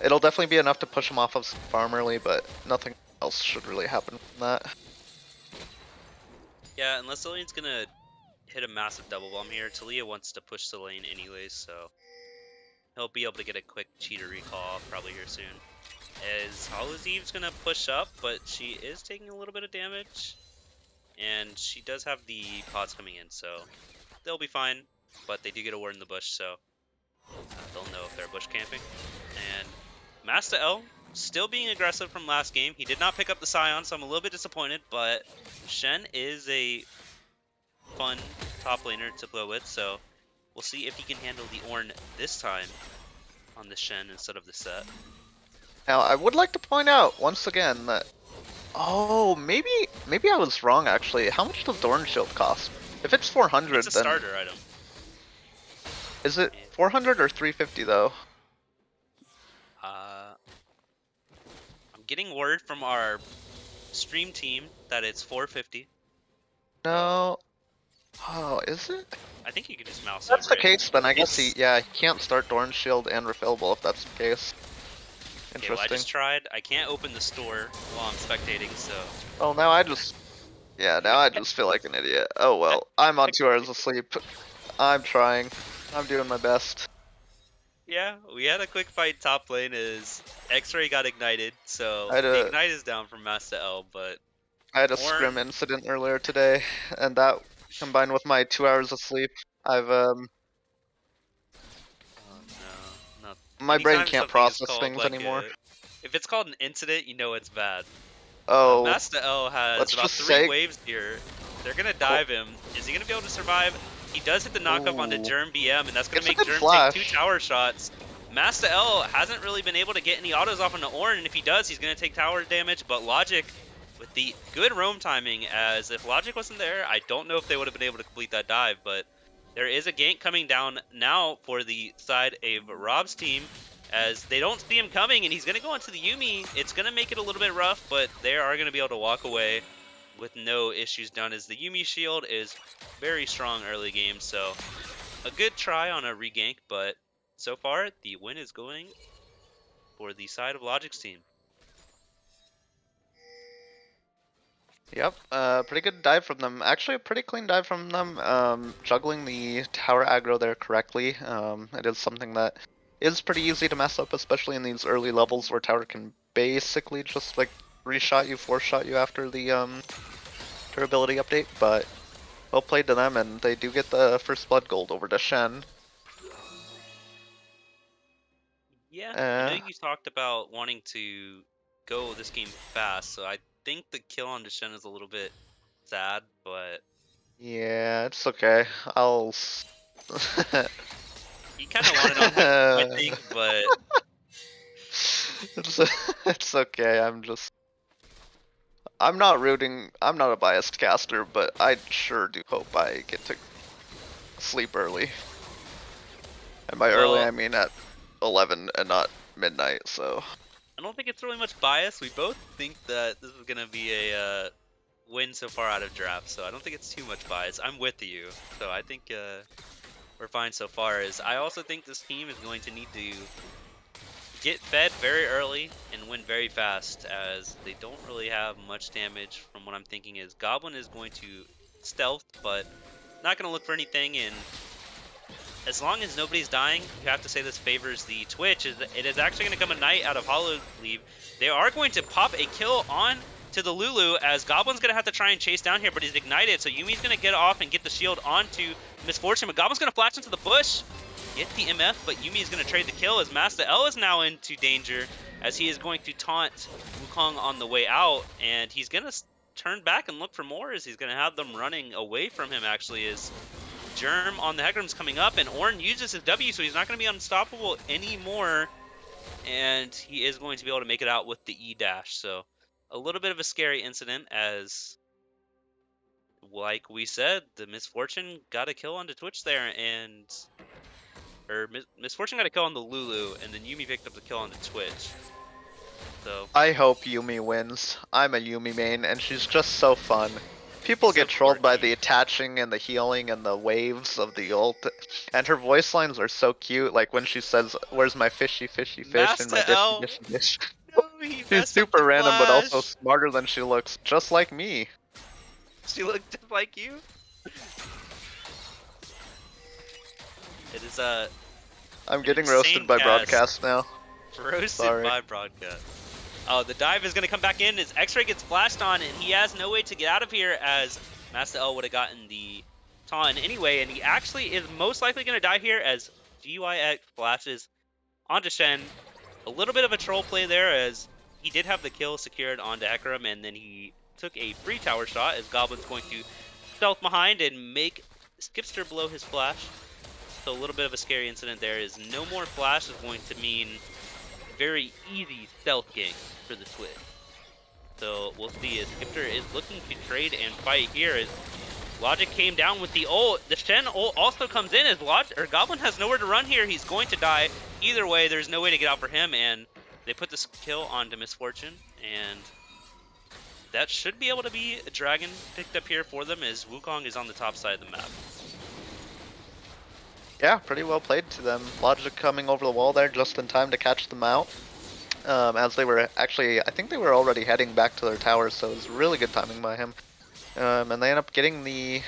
It'll definitely be enough to push him off of some farm early, but nothing else should really happen from that. Yeah, unless Lillian's gonna hit a massive double bomb here, Talia wants to push the lane anyways, so he'll be able to get a quick cheater recall probably here soon. As Hallows Eve's gonna push up, but she is taking a little bit of damage. And she does have the pods coming in, so they'll be fine. But they do get a ward in the bush, so they'll know if they're bush camping. And Master L still being aggressive from last game. He did not pick up the Scion, so I'm a little bit disappointed. But Shen is a fun top laner to play with, so we'll see if he can handle the Ornn this time on the Shen instead of the Set. Now, I would like to point out once again that maybe I was wrong actually. How much does Thorn Shield cost? If it's 400, It's a then starter item. is it 400 or 350 though? I'm getting word from our stream team that it's 450. No. Oh, is it? I think you can just mouse If that's over the it. case, then I guess he It's- can't start Thorn Shield and refillable if that's the case. Okay, well, I Interesting. just tried. I can't open the store while I'm spectating, so Oh, now I just feel like an idiot. Oh well, I'm on 2 hours of sleep. I'm trying. I'm doing my best. yeah, we had a quick fight top lane as X-Ray got ignited, so I had the a- ignite is down from Master L, but I had a Ornn- scrim incident earlier today, and that combined with my 2 hours of sleep, I've oh no, not my brain anytime can't something is process called, things like, anymore. if it's called an incident, you know it's bad. Oh, Master L has let's about just 3 say- waves here. They're gonna dive him. Is he gonna be able to survive? He does hit the knockup onto Ooh. Germ BM, and that's gonna It's a make good Germ flash. take 2 tower shots. Master L hasn't really been able to get any autos off into Ornn, and if he does, he's gonna take tower damage. But Logic, with the good roam timing, as if Logic wasn't there, I don't know if they would have been able to complete that dive. But there is a gank coming down now for the side of Rob's team, as they don't see him coming, and he's gonna go into the Yuumi. It's gonna make it a little bit rough, but they are gonna be able to walk away with no issues done, as the Yuumi shield is very strong early game. So a good try on a regank, but so far the win is going for the side of Logic's team. Yep, pretty good dive from them. Actually, a pretty clean dive from them. Juggling the tower aggro there correctly. It is something that is pretty easy to mess up, especially in these early levels where tower can basically just like 3-shot you, 4-shot you after the durability update. But well played to them, and they do get the first blood gold over to Shen. Yeah, I know you talked about wanting to go this game fast, so I think the kill on Deshen is a little bit sad, but Yeah, it's okay. I'll. you kind of wanted on him, I think, but it's okay. I'm not rooting. I'm not a biased caster, but I sure do hope I get to sleep early. And by early, Well- I mean at 11 and not midnight. So I don't think it's really much bias. We both think that this is gonna be a win so far out of draft, so I don't think it's too much bias. I'm with you, so I think we're we're fine so far. Is I also think this team is going to need to get fed very early and win very fast, as they don't really have much damage. From what I'm thinking is Goblin is going to stealth, but not going to look for anything. And as long as nobody's dying, you have to say this favors the Twitch. It is actually going to come a Knight out of Hollow Leave. They are going to pop a kill on to the Lulu, as Goblin's going to have to try and chase down here, but he's ignited, so Yumi's going to get off and get the shield onto Misfortune, but Goblin's going to flash into the bush, get the MF, but Yumi is going to trade the kill, as Master L is now into danger, as he is going to taunt Wukong on the way out, and he's going to turn back and look for more, as he's going to have them running away from him, actually, as Germ on the Hecarim's coming up, and Ornn uses his W, so he's not going to be unstoppable anymore, and he is going to be able to make it out with the E-dash, so a little bit of a scary incident, as like we said, the Misfortune got a kill onto Twitch there, and Misfortune got a kill on the Lulu, and then Yumi picked up the kill on the Twitch. So I hope Yumi wins. I'm a Yumi main, and she's just so fun. People So get trolled by quirky. the attaching and the healing and the waves of the ult, and her voice lines are so cute. Like when she says, "Where's my fishy, fishy fish?" and my Master L. dishy, dishy fish. no, he She's messed up super the random, but also flash. smarter than she looks, just like me. She looked just like you. It is I'm getting insane roasted by cast. broadcast now. roasted Sorry. by broadcast. Oh, the dive is going to come back in as X-Ray gets flashed on, and he has no way to get out of here, as Master L would have gotten the taunt anyway, and he actually is most likely going to die here as GYX flashes onto Shen. A little bit of a troll play there, as he did have the kill secured onto Hecarim, and then he took a free tower shot, as Goblin's going to stealth behind and make Skipster blow his flash. So a little bit of a scary incident there, is no more flash is going to mean very easy stealth gang for the Twitch. So we'll see, as Skipster is looking to trade and fight here, as Logic came down with the ult. The Shen ult also comes in, as Goblin has nowhere to run here. He's going to die. Either way, there's no way to get out for him, and they put this kill onto Misfortune, and that should be able to be a dragon picked up here for them, as Wukong is on the top side of the map. Yeah, pretty well played to them. Logic coming over the wall there just in time to catch them out. As they were actually, I think they were already heading back to their towers, so it was really good timing by him. And they end up getting the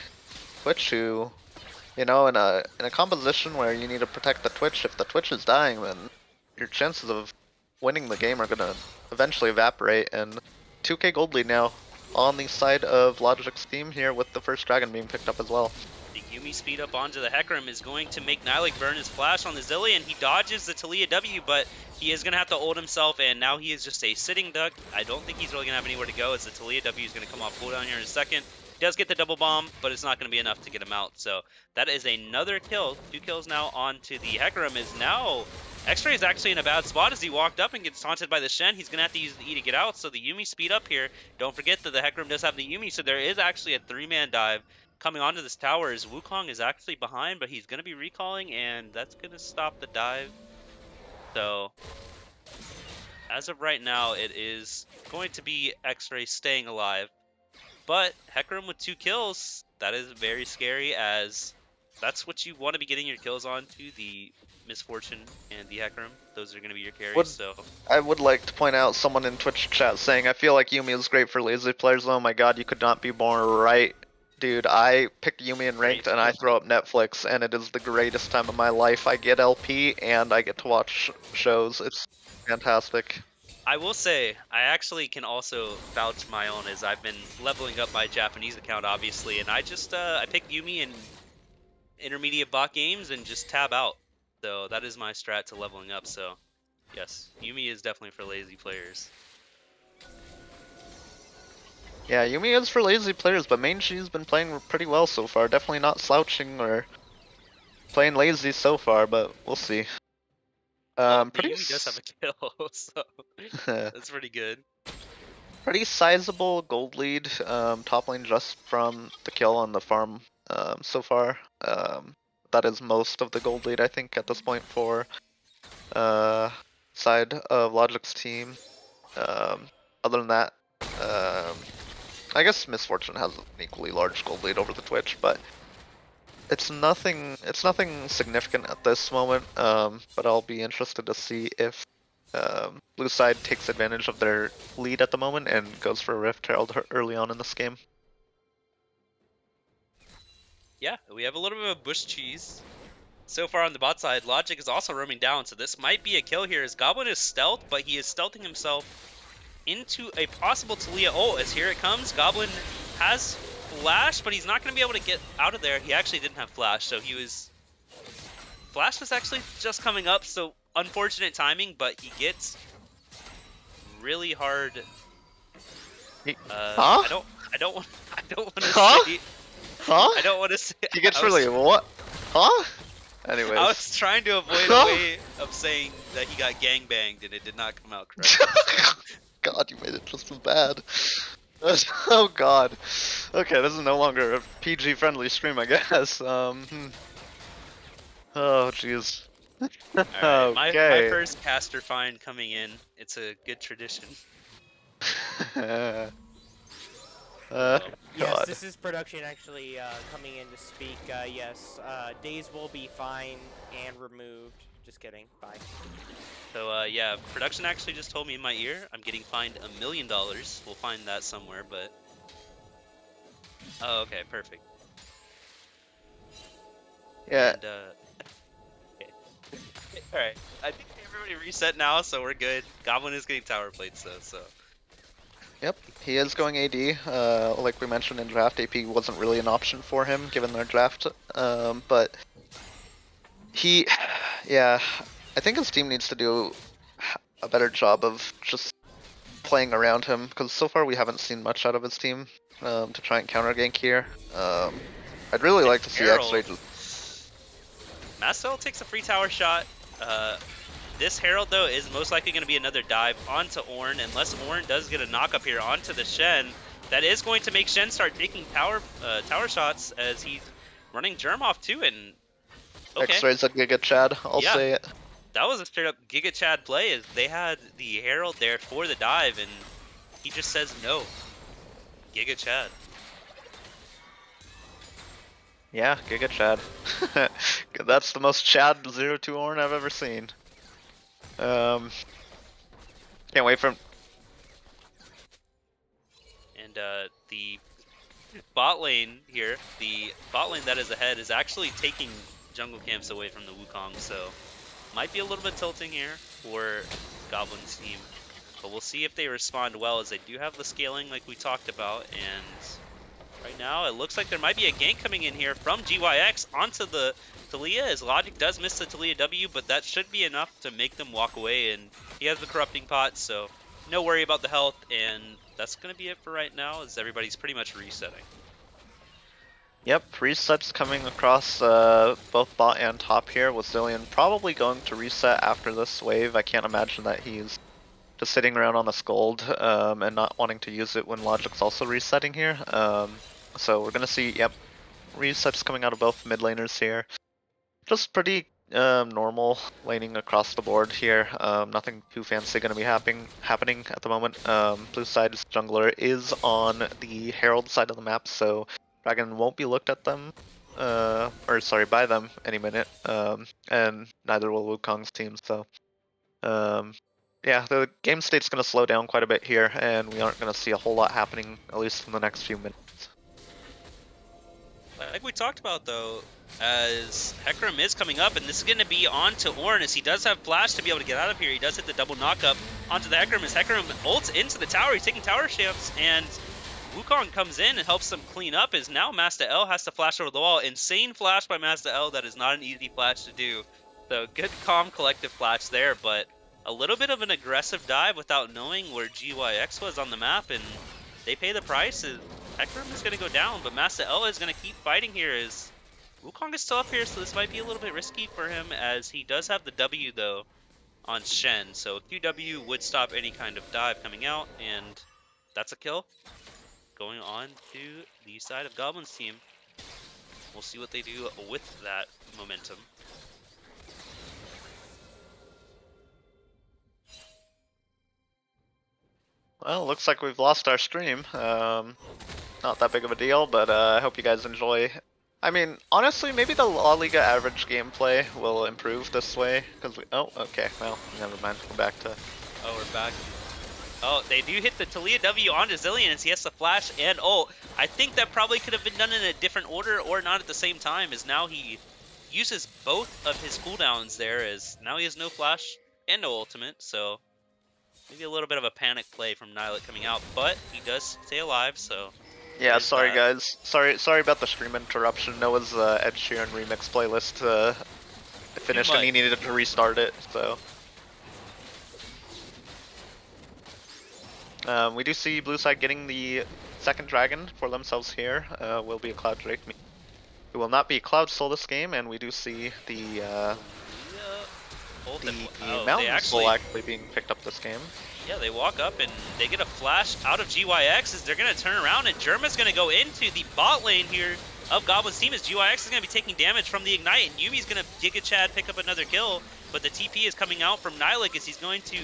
Twitch, who, you know, in a composition where you need to protect the Twitch. If the Twitch is dying, then your chances of winning the game are gonna eventually evaporate. And 2k gold lead now on the side of Logic's team here, with the first dragon being picked up as well. The Yumi speed up onto the Hecarim is going to make Nilik burn his flash on the Zillion. He dodges the Talia W, but he is going to have to ult himself, and now he is just a sitting duck. I don't think he's really going to have anywhere to go, as the Talia W is going to come off cooldown here in a second. He does get the double bomb, but it's not going to be enough to get him out. So that is another kill. 2 kills now onto the Hecarim. Is now X-Ray is actually in a bad spot, as he walked up and gets taunted by the Shen. He's going to have to use the E to get out, so the Yumi speed up here. Don't forget that the Hecarim does have the Yumi, so there is actually a 3-man dive coming onto this tower, as Wukong is actually behind, but he's going to be recalling, and that's going to stop the dive. So as of right now, it is going to be X-Ray staying alive. But Hecarim with 2 kills, that is very scary, as that's what you want to be getting your kills on to, the Misfortune and the Hecarim. Those are going to be your carries. I would like to point out someone in Twitch chat saying, I feel like Yumi is great for lazy players. Oh my god, you could not be more right. Dude, I picked Yumi in ranked and I throw up Netflix, and it is the greatest time of my life. I get LP and I get to watch shows. It's fantastic. I will say, I actually can also vouch my own, as I've been leveling up my Japanese account, obviously, and I just, I picked Yumi in intermediate bot games and just tab out. So that is my strat to leveling up, so yes, Yumi is definitely for lazy players. Yeah, Yumi is for lazy players, but main she's been playing pretty well so far. Definitely not slouching or playing lazy so far, but we'll see. Pretty Yumi does have a kill, so that's pretty good. Pretty sizable gold lead, top lane just from the kill on the farm so far. That is most of the gold lead, I think, at this point for side of Logic's team. Other than that, I guess Misfortune has an equally large gold lead over the Twitch, but It's nothing. It's nothing significant at this moment. But I'll be interested to see if blue side takes advantage of their lead at the moment and goes for a Rift Herald early on in this game. Yeah, we have a little bit of bush cheese. So far on the bot side, Logic is also roaming down, so this might be a kill here as Goblin is stealth, but he is stealthing himself into a possible Talia ult as here it comes. Goblin has flash, but he's not going to be able to get out of there. He actually didn't have flash, so he was... Flash was actually just coming up, so unfortunate timing, but he gets really hard... Huh? I don't want to Huh? say... Huh? I don't want to say... He gets really what? Huh? Anyways. I was trying to avoid a way of saying that he got gangbanged and it did not come out correctly. God, you made it just as bad. Oh God. Okay, this is no longer a PG friendly stream, I guess. Oh jeez. Alright, my Okay. first caster find coming in. It's a good tradition. Yes, God. this is production actually coming in to speak. Yes, days will be fined and removed. Just kidding. Bye. So yeah, production actually just told me in my ear I'm getting fined $1 million. We'll find that somewhere, but... Oh, okay, perfect. Yeah. And, okay. Alright, I think everybody reset now, so we're good. Goblin is getting tower plates though, so... Yep, he is going AD. Like we mentioned in draft, AP wasn't really an option for him given their draft. But he, yeah, I think his team needs to do a better job of just playing around him because so far we haven't seen much out of his team to try and counter gank here. I'd really like to see X-Ray. Mastel takes a free tower shot. This Herald, though, is most likely going to be another dive onto Ornn, unless Ornn does get a knock up here onto the Shen. That is going to make Shen start taking tower shots as he's running Germ off too, and... Okay. X-Ray's a Giga Chad, I'll say it. That was a straight up Giga Chad play, as they had the Herald there for the dive, and he just says no. Giga Chad. Yeah, Giga Chad. That's the most Chad 0-2 Ornn I've ever seen. Can't wait for him. And the bot lane here, the bot lane that is ahead is actually taking jungle camps away from the Wukong, so might be a little bit tilting here for Goblin's team. But we'll see if they respond well, as they do have the scaling like we talked about, and right now it looks like there might be a gank coming in here from GYX onto the Talia, as Logic does miss the Talia W, but that should be enough to make them walk away, and he has the Corrupting Pot, so no worry about the health, and that's going to be it for right now, as everybody's pretty much resetting. Yep, resets coming across both bot and top here, with Zillion probably going to reset after this wave. I can't imagine that he's just sitting around on the Scold and not wanting to use it when Logic's also resetting here. So we're going to see, yep, resets coming out of both mid laners here. Just pretty normal laning across the board here. Nothing too fancy going to be happening at the moment. Blue side's jungler is on the Herald side of the map, so Dragon won't be looked at them, by them any minute, and neither will Wukong's team, so yeah, the game state's going to slow down quite a bit here, and we aren't going to see a whole lot happening, at least in the next few minutes. Like we talked about, though, as Hecarim is coming up, and this is going to be on to Ornn, as he does have flash to be able to get out of here. He does hit the double knock-up onto the Hecarim, as Hecarim ults into the tower. He's taking tower shafts, and Wukong comes in and helps them clean up, as now Master L has to flash over the wall. Insane flash by Master L. That is not an easy flash to do. So good, calm, collective flash there, but a little bit of an aggressive dive without knowing where GYX was on the map, and they pay the price. Hecarim is going to go down, but Master L is going to keep fighting here, as Wukong is still up here, so this might be a little bit risky for him, as he does have the W, though, on Shen. So QW would stop any kind of dive coming out, and that's a kill. Going on to the side of Goblin's team. We'll see what they do with that momentum. Well, looks like we've lost our stream. Not that big of a deal, but I hope you guys enjoy I mean, honestly, maybe the La Liga average gameplay will improve this way, because we... Oh, okay, well, never mind, we're back to... Oh, we're back. Oh, they do hit the Talia W onto Zillion as he has to flash and ult. I think that probably could have been done in a different order or not at the same time, as now he uses both of his cooldowns there, as now he has no flash and no ultimate, so maybe a little bit of a panic play from Nilet coming out, but he does stay alive, so... Yeah, sorry that. guys. Sorry about the stream interruption. Noah's Ed Sheeran remix playlist finished and he needed to restart it, so... We do see blue side getting the second dragon for themselves here. Will be a Cloud Drake. It will not be Cloud Soul this game, and we do see the Mountain Soul actually being picked up this game. Yeah, they walk up and they get a flash out of GYX as they're going to turn around, and Germa's going to go into the bot lane here of Goblin's team as GYX is going to be taking damage from the Ignite, and Yumi's going to Giga Chad pick up another kill, but the TP is coming out from Nilik as he's going to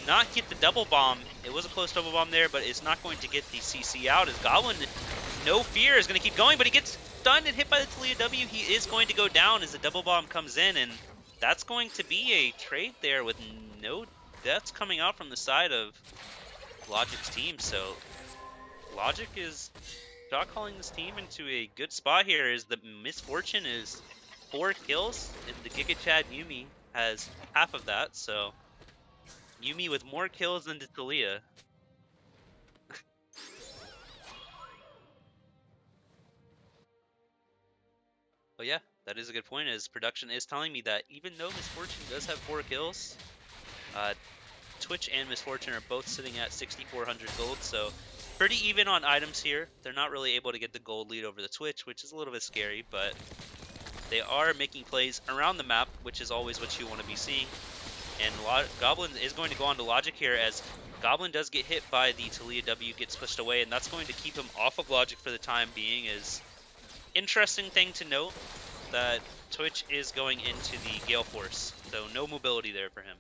not get the double bomb. It was a close double bomb there, but it's not going to get the CC out as Goblin, no fear, is going to keep going, but he gets stunned and hit by the Talia W. He is going to go down as the double bomb comes in, and that's going to be a trade there with no deaths coming out from the side of Logic's team. So Logic is shot calling this team into a good spot here, as the misfortune is 4 kills, and the Giga Chad Yumi has half of that, so Yumi with more kills than Talia. Oh yeah, that is a good point, as production is telling me that even though Misfortune does have 4 kills, Twitch and Misfortune are both sitting at 6,400 gold, so pretty even on items here. They're not really able to get the gold lead over the Twitch, which is a little bit scary, but they are making plays around the map, which is always what you want to be seeing. And Goblin is going to go on to Logic here, as Goblin does get hit by the Talia W, gets pushed away, and that's going to keep him off of Logic for the time being. Is interesting thing to note that Twitch is going into the Gale Force, so no mobility there for him.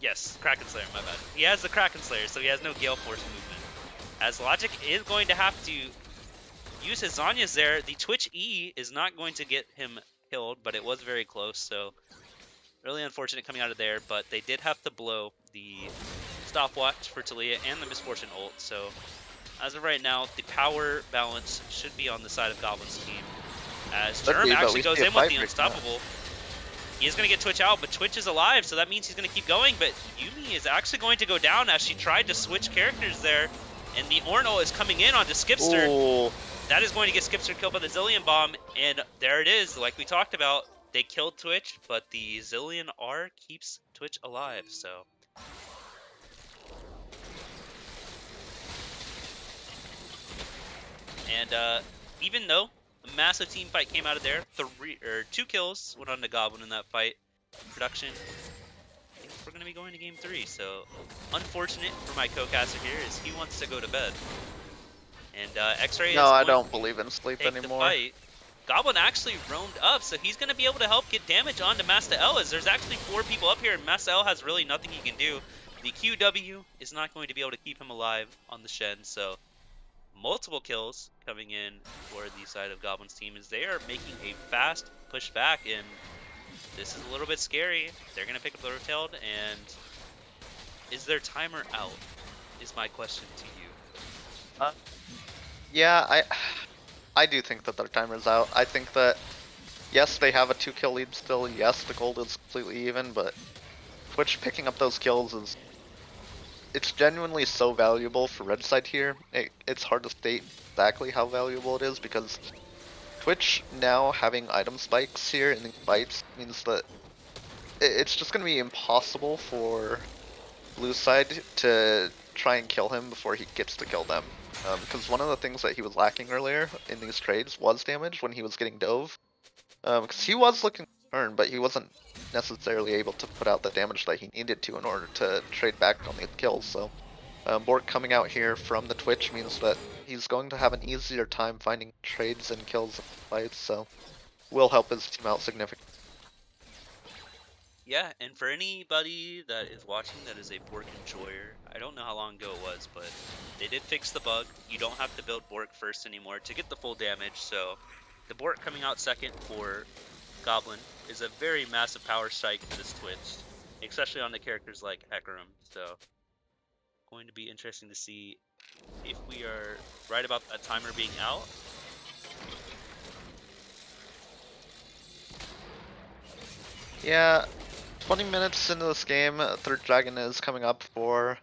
Yes, Kraken Slayer, my bad. He has the Kraken Slayer, so he has no Gale Force movement. As Logic is going to have to use his Zhonya's there, the Twitch E is not going to get him killed, but it was very close, so really unfortunate coming out of there, but they did have to blow the stopwatch for Talia and the Misfortune ult, so as of right now, the power balance should be on the side of Goblin's team, as Germ actually goes in with the Unstoppable. He is going to get Twitch out, but Twitch is alive, so that means he's going to keep going, but Yumi is actually going to go down as she tried to switch characters there, and the Ornal is coming in onto Skipster. Ooh. That is going to get Skipster killed by the Zillion Bomb, and there it is. Like we talked about, they killed Twitch, but the Zillion R keeps Twitch alive, so. And even though a massive team fight came out of there, 2 kills went on to Goblin in that fight. Production, I think we're going to be going to game 3, so unfortunate for my co-caster here is he wants to go to bed. And X-Ray No, I don't believe in sleep take anymore. The fight. Goblin actually roamed up, so he's going to be able to help get damage onto Master L, as there's actually 4 people up here, and Master L has really nothing he can do. The QW is not going to be able to keep him alive on the Shen, so multiple kills coming in for the side of Goblin's team, as they are making a fast push back, and this is a little bit scary. They're going to pick up the Rotailed, and is their timer out, is my question to you. Yeah, I do think that their timer's out. I think that, yes, they have a 2-kill lead still. Yes, the gold is completely even, but Twitch picking up those kills it's genuinely so valuable for red side here. It's hard to state exactly how valuable it is, because Twitch now having item spikes here in the fights means that it's just going to be impossible for blue side to try and kill him before he gets to kill them. Because one of the things that he was lacking earlier in these trades was damage when he was getting dove. Because he was looking concerned, but he wasn't necessarily able to put out the damage that he needed to in order to trade back on the kills. So Bork coming out here from the Twitch means that he's going to have an easier time finding trades and kills in fights, so will help his team out significantly. Yeah, and for anybody that is watching that is a Bork enjoyer, I don't know how long ago it was, but they did fix the bug. You don't have to build Bork first anymore to get the full damage, so the Bork coming out second for Goblin is a very massive power strike for this Twitch, especially on the characters like Hecarim, so going to be interesting to see if we are right about that timer being out. Yeah, 20 minutes into this game, third dragon is coming up for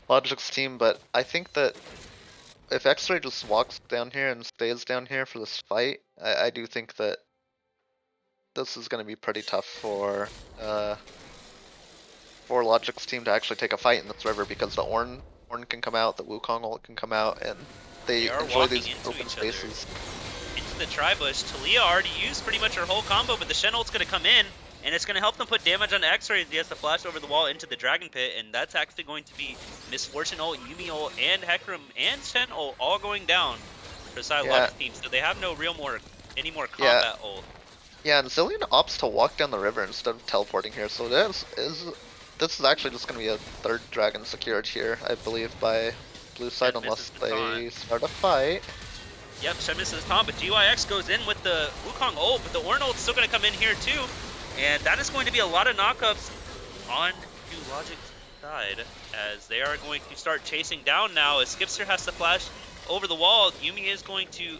Logic's team, but I think that if X-Ray just walks down here and stays down here for this fight, I do think that this is going to be pretty tough for Logic's team to actually take a fight in this river, because the Ornn can come out, the Wukong ult can come out, and they are enjoy walking these into open each spaces. Into the Tri-Bush, Talia already used pretty much her whole combo, but the Shen ult's going to come in, and it's going to help them put damage on X-Ray as he has to flash over the wall into the Dragon Pit, and that's actually going to be Misfortune ult, Yuumi ult, and Hecarim, and Shen ult all going down for the side of Logic's team, so they have no real any more combat ult. Yeah, and Zillion opts to walk down the river instead of teleporting here, so this is actually just going to be a third dragon secured here, I believe, by blue side, unless they start a fight. Yep, Shen misses his taunt, but GYX goes in with the Wukong ult, but the Ornn ult's still going to come in here too, and that is going to be a lot of knockups on to Logic's side, as they are going to start chasing down now, as Skipster has to flash over the wall. Yuumi is going to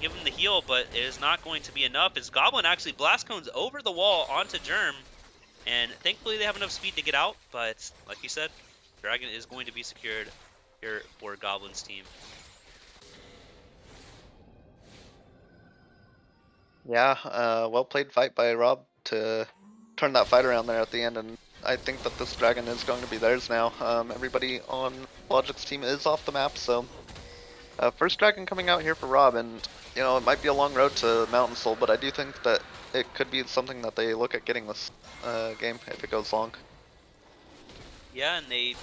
give him the heal, but it is not going to be enough, as Goblin actually blast cones over the wall onto Germ, and thankfully they have enough speed to get out, but like you said, Dragon is going to be secured here for Goblin's team. Yeah, well played fight by Rob to turn that fight around there at the end, and I think that this dragon is going to be theirs now. Everybody on Logic's team is off the map, so first dragon coming out here for Rob, and you know, it might be a long road to Mountain Soul, but I do think that it could be something that they look at getting this game if it goes long. Yeah, and they,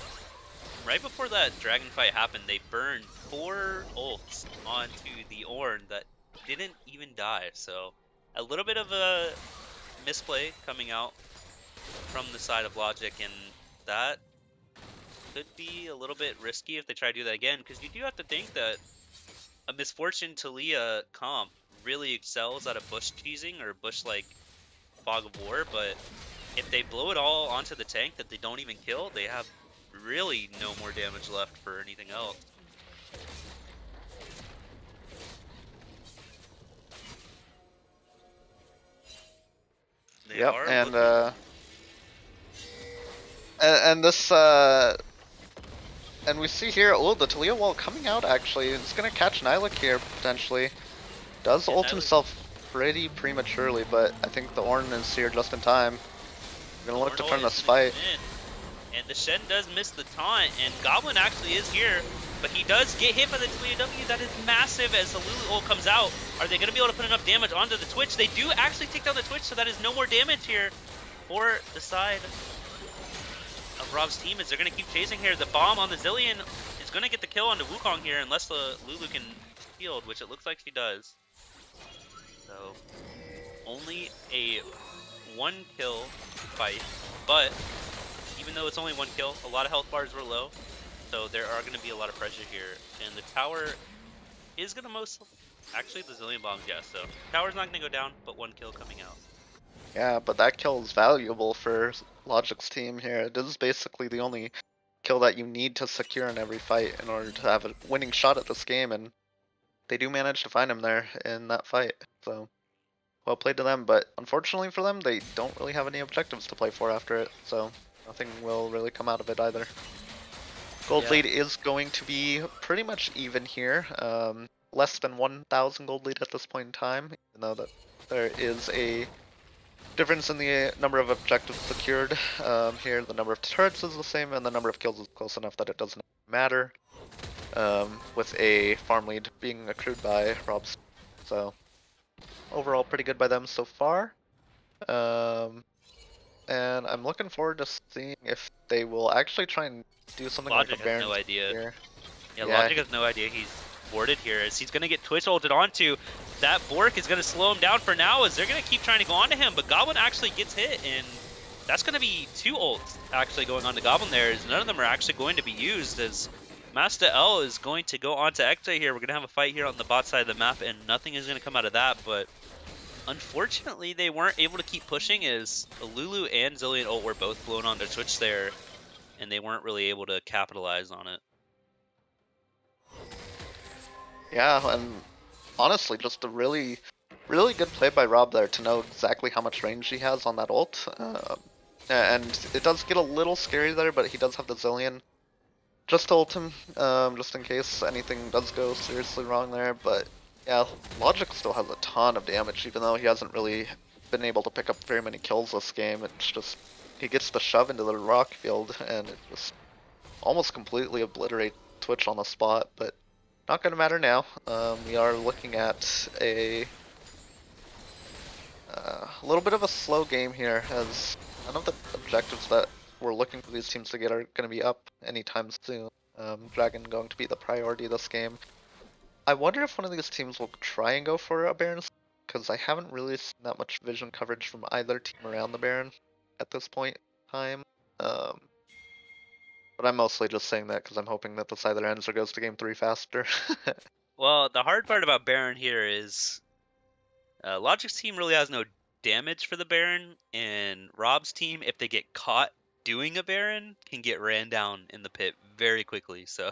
right before that dragon fight happened, they burned 4 ults onto the Ornn that didn't even die, so a little bit of a misplay coming out from the side of Logic, and that could be a little bit risky if they try to do that again, because you do have to think that a Misfortune Talia comp really excels at a bush teasing or bush like Fog of War, but if they blow it all onto the tank that they don't even kill, they have really no more damage left for anything else. They yep, are and this and we see here, oh, the Talia wall coming out actually. It's gonna catch Nihilak here potentially. Does ult himself pretty prematurely, but I think the Ornn is here just in time. We're gonna look to turn this fight. And the Shen does miss the taunt, and Goblin actually is here, but he does get hit by the Talia W. That is massive as the Lulu ult comes out. Are they going to be able to put enough damage onto the Twitch? They do actually take down the Twitch, so that is no more damage here for the side of Rob's team, as they're going to keep chasing here. The bomb on the Zillion is going to get the kill onto Wukong here, unless the Lulu can shield, which it looks like she does. So, only a 1 kill fight, but even though it's only 1 kill, a lot of health bars were low, so there are going to be a lot of pressure here, and the tower is going to actually the Zillion bombs, yeah, so tower's not going to go down, but 1 kill coming out. Yeah, but that kill is valuable for Logic's team here. It is basically the only kill that you need to secure in every fight in order to have a winning shot at this game, and they do manage to find him there in that fight, so well played to them, but unfortunately for them, they don't really have any objectives to play for after it, so nothing will really come out of it either. Gold lead is going to be pretty much even here, less than 1,000 gold lead at this point in time, even though that there is a difference in the number of objectives secured. Here the number of turrets is the same, and the number of kills is close enough that it doesn't matter, with a farm lead being accrued by Rob's. So overall pretty good by them so far. And I'm looking forward to seeing if they will actually try and do something Logic like a Baron. has no idea. Here. Yeah, Logic has no idea he's warded here, as he's going to get Twitch ulted onto. That Bork is going to slow him down for now, as they're going to keep trying to go onto him, but Goblin actually gets hit, and that's going to be 2 ults actually going on to Goblin there. As none of them are actually going to be used, as Master L is going to go on to Ekta here. We're going to have a fight here on the bot side of the map, and nothing is going to come out of that. But unfortunately, they weren't able to keep pushing, as Lulu and Zillion ult were both blown onto Twitch there, and they weren't really able to capitalize on it. Yeah, and honestly, just a really good play by Rob there to know exactly how much range he has on that ult. And it does get a little scary there, but he does have the Zillion. Just to ult him, just in case anything does go seriously wrong there. But yeah, Logic still has a ton of damage, even though he hasn't really been able to pick up very many kills this game. It's just, he gets the shove into the rock field, and it just almost completely obliterates Twitch on the spot, but not going to matter now. We are looking at a little bit of a slow game here, as none of the objectives that we're looking for these teams to get are going to be up anytime soon. Dragon going to be the priority this game. I wonder if one of these teams will try and go for a Baron, because I haven't really seen that much vision coverage from either team around the Baron at this point in time. But I'm mostly just saying that because I'm hoping that this either ends or goes to game 3 faster. Well, the hard part about Baron here is Logic's team really has no damage for the Baron, and Rob's team, if they get caught doing a Baron, can get ran down in the pit very quickly. So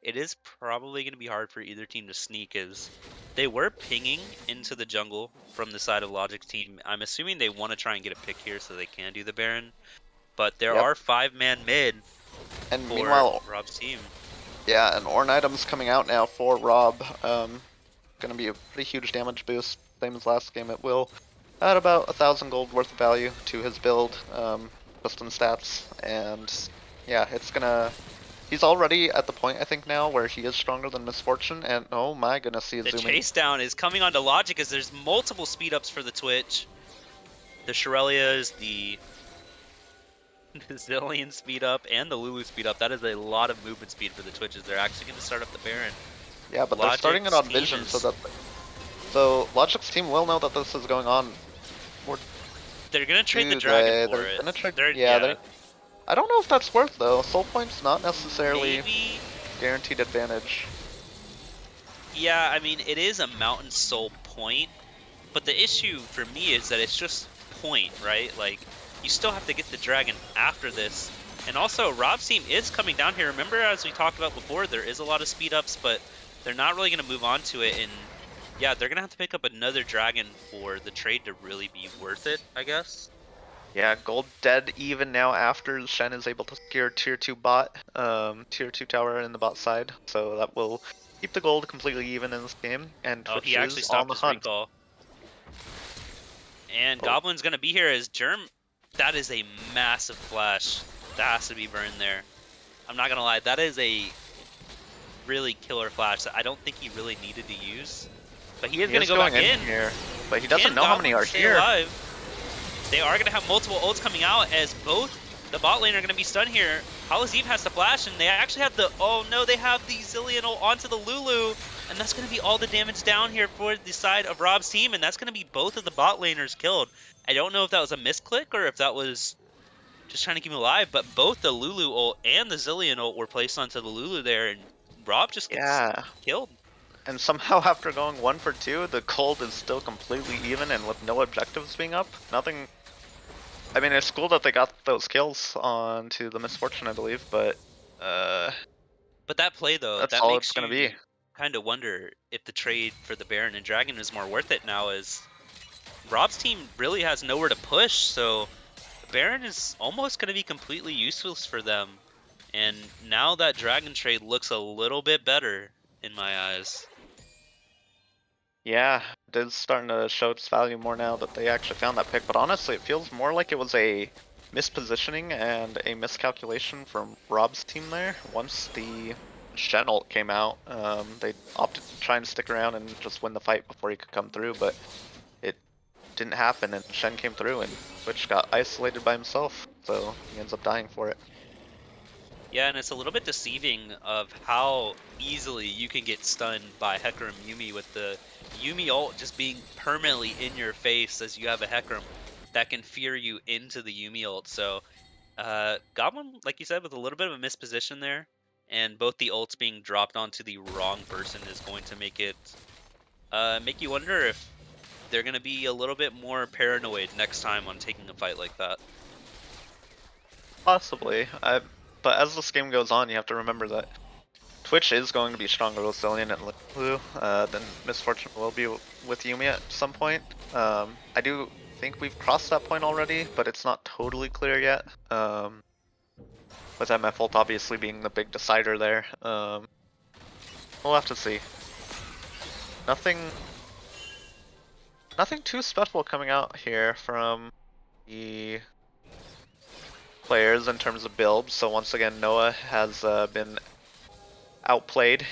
it is probably going to be hard for either team to sneak, as they were pinging into the jungle from the side of Logic's team. I'm assuming they want to try and get a pick here so they can do the Baron, but there are 5-man mid and for meanwhile, Rob's team. Yeah, and Ornn items coming out now for Rob. Gonna be a pretty huge damage boost, same as last game. It will add about 1,000 gold worth of value to his build, just in stats. And yeah, it's gonna. He's already at the point, I think, now where he is stronger than Misfortune. And oh my goodness, he is The zooming. chase down is coming onto Logic, as there's multiple speed ups for the Twitch. The Shirelias, the Zillion speed up, and the Lulu speed up. That is a lot of movement speed for the Twitches. They're actually going to start up the Baron. Yeah, but they're starting it on vision, so Logic's team will know that this is going on. They're going to trade the dragon for it. Gonna trade, I don't know if that's worth though. Soul Point's not necessarily guaranteed advantage. Yeah, I mean, it is a mountain soul point, but the issue for me is that it's just point, right? Like, you still have to get the dragon after this. And also, Rob's team is coming down here. Remember, as we talked about before, there is a lot of speed ups, but they're not really going to move on to it. And yeah, they're going to have to pick up another dragon for the trade to really be worth it, I guess. Yeah, gold dead even now after Shen is able to secure tier 2 bot, tier 2 tower in the bot side. So that will keep the gold completely even in this game. And Twitch he actually stopped his recall. And Goblin's going to be here as Germ. That is a massive flash. That has to be burned there. I'm not going to lie, that is a really killer flash that I don't think he really needed to use. But he is going to go back in here. But he doesn't know how many are here. Alive? They are going to have multiple ults coming out, as both the bot lane are going to be stunned here. Halazeeb has to flash, and they actually have the... Oh no, they have the Zillion ult onto the Lulu. And that's going to be all the damage down here for the side of Rob's team. And that's going to be both of the bot laners killed. I don't know if that was a misclick or if that was just trying to keep him alive. But both the Lulu ult and the Zillion ult were placed onto the Lulu there. And Rob just gets killed. And somehow after going 1 for 2, the gold is still completely even and with no objectives being up. Nothing... I mean, it's cool that they got those kills onto the Misfortune, I believe, but... But that play, though, that's that all makes it's gonna you be. kind of wonder if the trade for the Baron and Dragon is more worth it now, as Rob's team really has nowhere to push, so the Baron is almost going to be completely useless for them. And now that Dragon trade looks a little bit better in my eyes. Yeah, it is starting to show its value more now that they actually found that pick, but honestly it feels more like it was a mispositioning and a miscalculation from Rob's team there. Once the Shen ult came out, they opted to try and stick around and just win the fight before he could come through, but it didn't happen, and Shen came through and Twitch got isolated by himself, so he ends up dying for it. Yeah, and it's a little bit deceiving of how easily you can get stunned by Hecarim Yuumi, with the Yuumi ult just being permanently in your face as you have a Hecarim that can fear you into the Yuumi ult. So Goblin, like you said, with a little bit of a misposition there, and both the ults being dropped onto the wrong person is going to make it make you wonder if they're going to be a little bit more paranoid next time on taking a fight like that. Possibly. But as this game goes on, you have to remember that Twitch is going to be stronger with Zillion and Blue than Misfortune will be with Yuumi at some point. I do think we've crossed that point already, but it's not totally clear yet. With MF ult obviously being the big decider there. We'll have to see. Nothing too special coming out here from the players in terms of builds. So once again, Noah has been outplayed.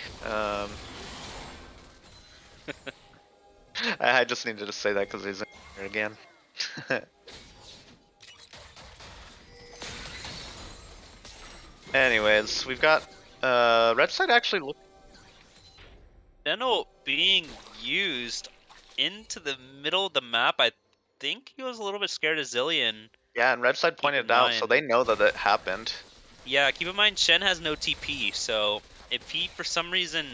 I just needed to say that because he's in here again. Anyways, we've got red side actually look. Deno being used into the middle of the map. I think he was a little bit scared of Zillion. Yeah, and red side pointed it out, so they know that it happened. Yeah, keep in mind Shen has no TP, so if he for some reason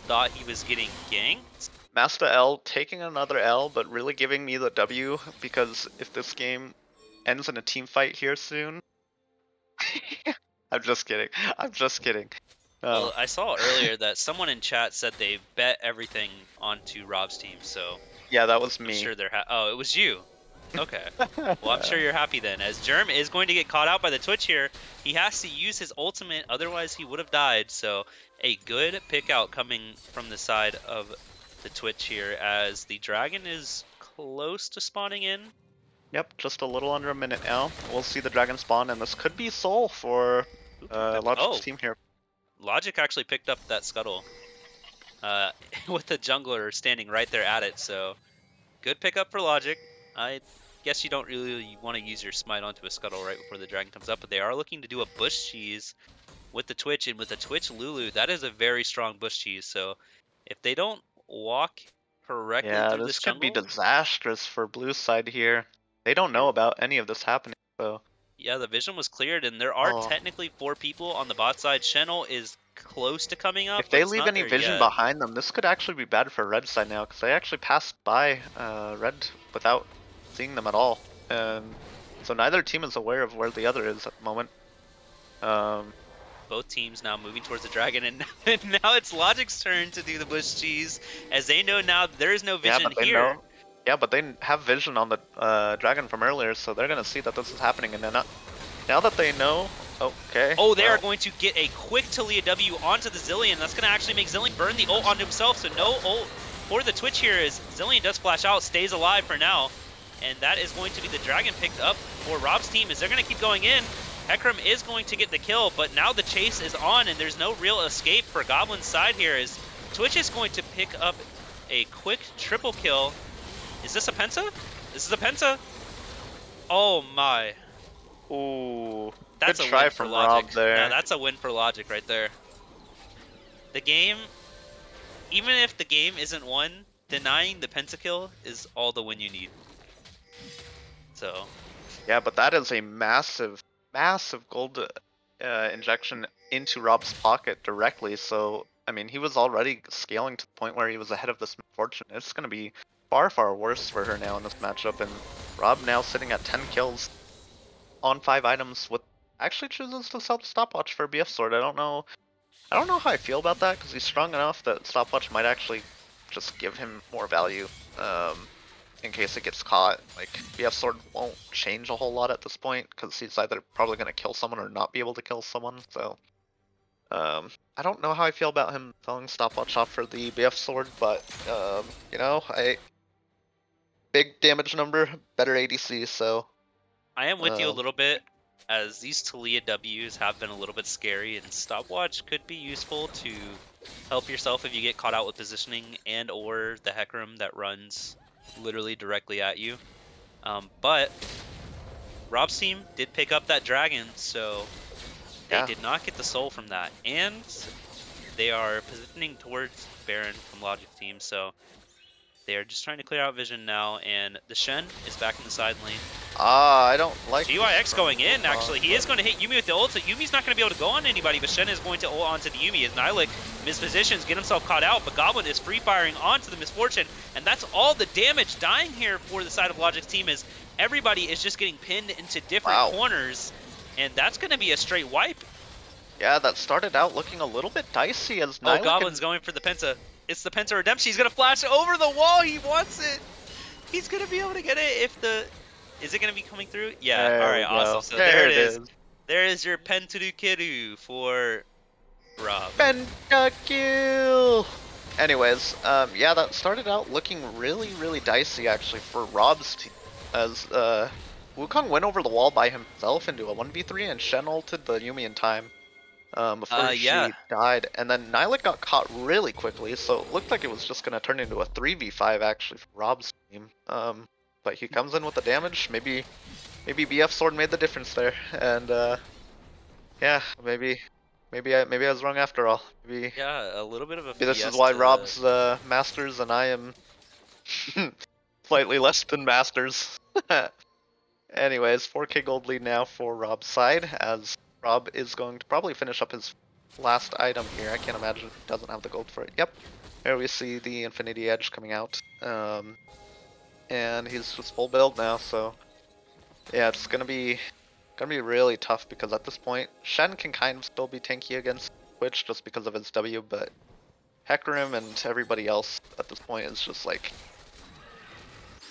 thought he was getting ganked. Master L taking another L, but really giving me the W, because if this game ends in a team fight here soon. I'm just kidding. I'm just kidding. Well, I saw earlier that someone in chat said they bet everything onto Rob's team, so yeah, that was me. I'm sure they're oh, it was you. Okay. Well, I'm sure you're happy then, as Germ is going to get caught out by the Twitch here. He has to use his ultimate, otherwise he would have died. So a good pick out coming from the side of the Twitch here, as the dragon is close to spawning in. Yep, just a little under a minute now. We'll see the dragon spawn, and this could be Soul for Logic's team here. Logic actually picked up that scuttle with the jungler standing right there at it, so good pickup for Logic. I guess you don't really want to use your smite onto a scuttle right before the dragon comes up, but they are looking to do a bush cheese with the Twitch, and with the Twitch Lulu, that is a very strong bush cheese, so if they don't walk correctly through this jungle... could be disastrous for blue side here. They don't know about any of this happening, so... Yeah, the vision was cleared, and there are technically 4 people on the bot side. Shen'll is close to coming up. If they leave any vision behind them, this could actually be bad for red side now, because they actually passed by red without seeing them at all. So neither team is aware of where the other is at the moment. Both teams now moving towards the dragon, and now it's Logic's turn to do the bush cheese, as they know now there is no vision here. Yeah, but they have vision on the dragon from earlier, so they're gonna see that this is happening, and then now that they know, okay. Oh, they are going to get a quick Talia W onto the Zillion. That's gonna actually make Zillion burn the ult onto himself, so no ult for the Twitch here, as Zillion does flash out, stays alive for now, and that is going to be the dragon picked up for Rob's team, as they're gonna keep going in. Hecarim is going to get the kill, but now the chase is on, and there's no real escape for Goblin's side here, as Twitch is going to pick up a quick triple kill. Is this a Penta? This is a Penta. Oh my. Ooh. That's good a try win from for Logic. Rob there. Yeah, that's a win for Logic right there. The game, even if the game isn't won, denying the pentakill is all the win you need. So. Yeah, but that is a massive, massive gold injection into Rob's pocket directly. So, I mean, he was already scaling to the point where he was ahead of this Misfortune. It's going to be far, far worse for her now in this matchup, and Rob now sitting at 10 kills on 5 items with actually chooses to sell the stopwatch for BF sword. I don't know how I feel about that, because he's strong enough that stopwatch might actually just give him more value in case it gets caught. Like, BF sword won't change a whole lot at this point, because he's either probably going to kill someone or not be able to kill someone, so I don't know how I feel about him selling stopwatch off for the BF sword, but you know, big damage number, better ADC, so... I am with you a little bit, as these Talia Ws have been a little bit scary, and stopwatch could be useful to help yourself if you get caught out with positioning and or the Hecarim that runs literally directly at you. But Rob's team did pick up that dragon, so they did not get the soul from that, and they are positioning towards Baron from Logic's team, so They are just trying to clear out vision now, and the Shen is back in the side lane. I don't like this GYX from going in, Wukong, actually. He is but- going to hit Yuumi with the ult, so Yuumi's not going to be able to go on anybody, but Shen is going to ult onto the Yuumi as Nilik mispositions, get himself caught out, but Goblin is free-firing onto the Misfortune, and that's all the damage dying here for the side of Logic's team is everybody is just getting pinned into different corners, and that's going to be a straight wipe. Yeah, that started out looking a little bit dicey as Nilik Goblin's going for the Penta. It's the Penta Redemption. He's going to flash over the wall. He wants it. He's going to be able to get it if the... Is it going to be coming through? Yeah, There alright, we go. awesome. So There there it it is. is. There is your Pentakiru for Rob. Pentakill! Anyways, yeah, that started out looking really, really dicey actually for Rob's team, as Wukong went over the wall by himself into a 1v3 and Shen ulted the Yuumi in time before yeah. she died, and then Nilik got caught really quickly, so it looked like it was just going to turn into a 3v5 actually for Rob's team. But he comes in with the damage, maybe BF Sword made the difference there, and yeah, maybe I was wrong after all. Maybe Yeah, a little bit of a this is fiesta. why Rob's Masters and I am slightly less than Masters. Anyways, 4k gold lead now for Rob's side, as Rob is going to probably finish up his last item here. I can't imagine he doesn't have the gold for it. Yep, there we see the Infinity Edge coming out. And he's just full build now, so yeah, it's gonna be really tough because at this point, Shen can kind of still be tanky against Twitch just because of his W, but Hecarim and everybody else at this point is just like,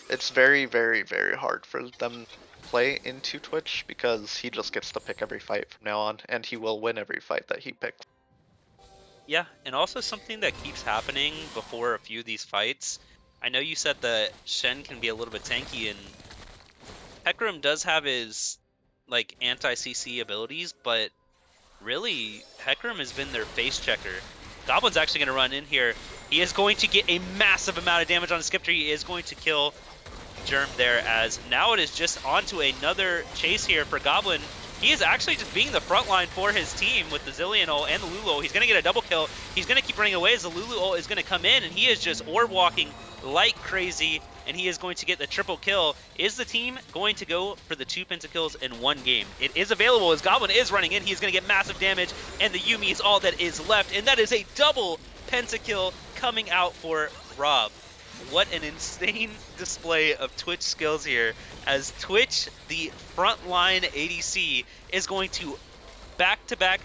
it's very, very, very hard for them to play into Twitch because he just gets to pick every fight from now on, and he will win every fight that he picks. Yeah, and also something that keeps happening before a few of these fights. I know you said that Shen can be a little bit tanky, and Hecarim does have his like anti-CC abilities, but really Hecarim has been their face checker. Goblin's actually going to run in here. He is going to get a massive amount of damage on the skip tree. He is going to kill Germ there, as now it is just onto another chase here for Goblin. He is actually just being the front line for his team with the Zillion ult and the Lulu ult. He's going to get a double kill. He's going to keep running away as the Lulu ult is going to come in, and he is just orb walking like crazy, and he is going to get the triple kill. Is the team going to go for the 2 pentakills in one game? It is available as Goblin is running in. He's going to get massive damage, and the Yuumi is all that is left, and that is a double pentakill coming out for Rob. What an insane display of Twitch skills here, as Twitch, the frontline ADC, is going to back-to-back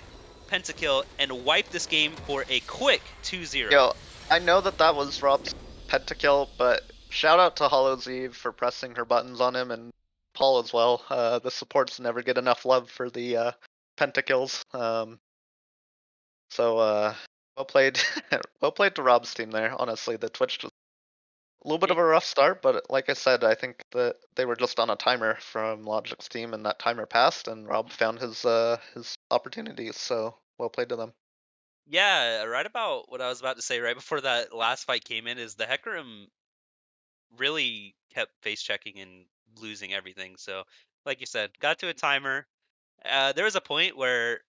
pentakill and wipe this game for a quick 2-0. Yo, I know that was Rob's pentakill, but shout out to Hollow's Eve for pressing her buttons on him, and Paul as well. The supports never get enough love for the pentakills. So well played, well played to Rob's team there. Honestly, the Twitch just a little bit of a rough start, but like I said, I think that they were just on a timer from Logic's team, and that timer passed, and Rob found his opportunities. So well played to them. Yeah, right about what I was about to say right before that last fight came in is the Hecarim really kept face checking and losing everything. So, like you said, got to a timer. There was a point where,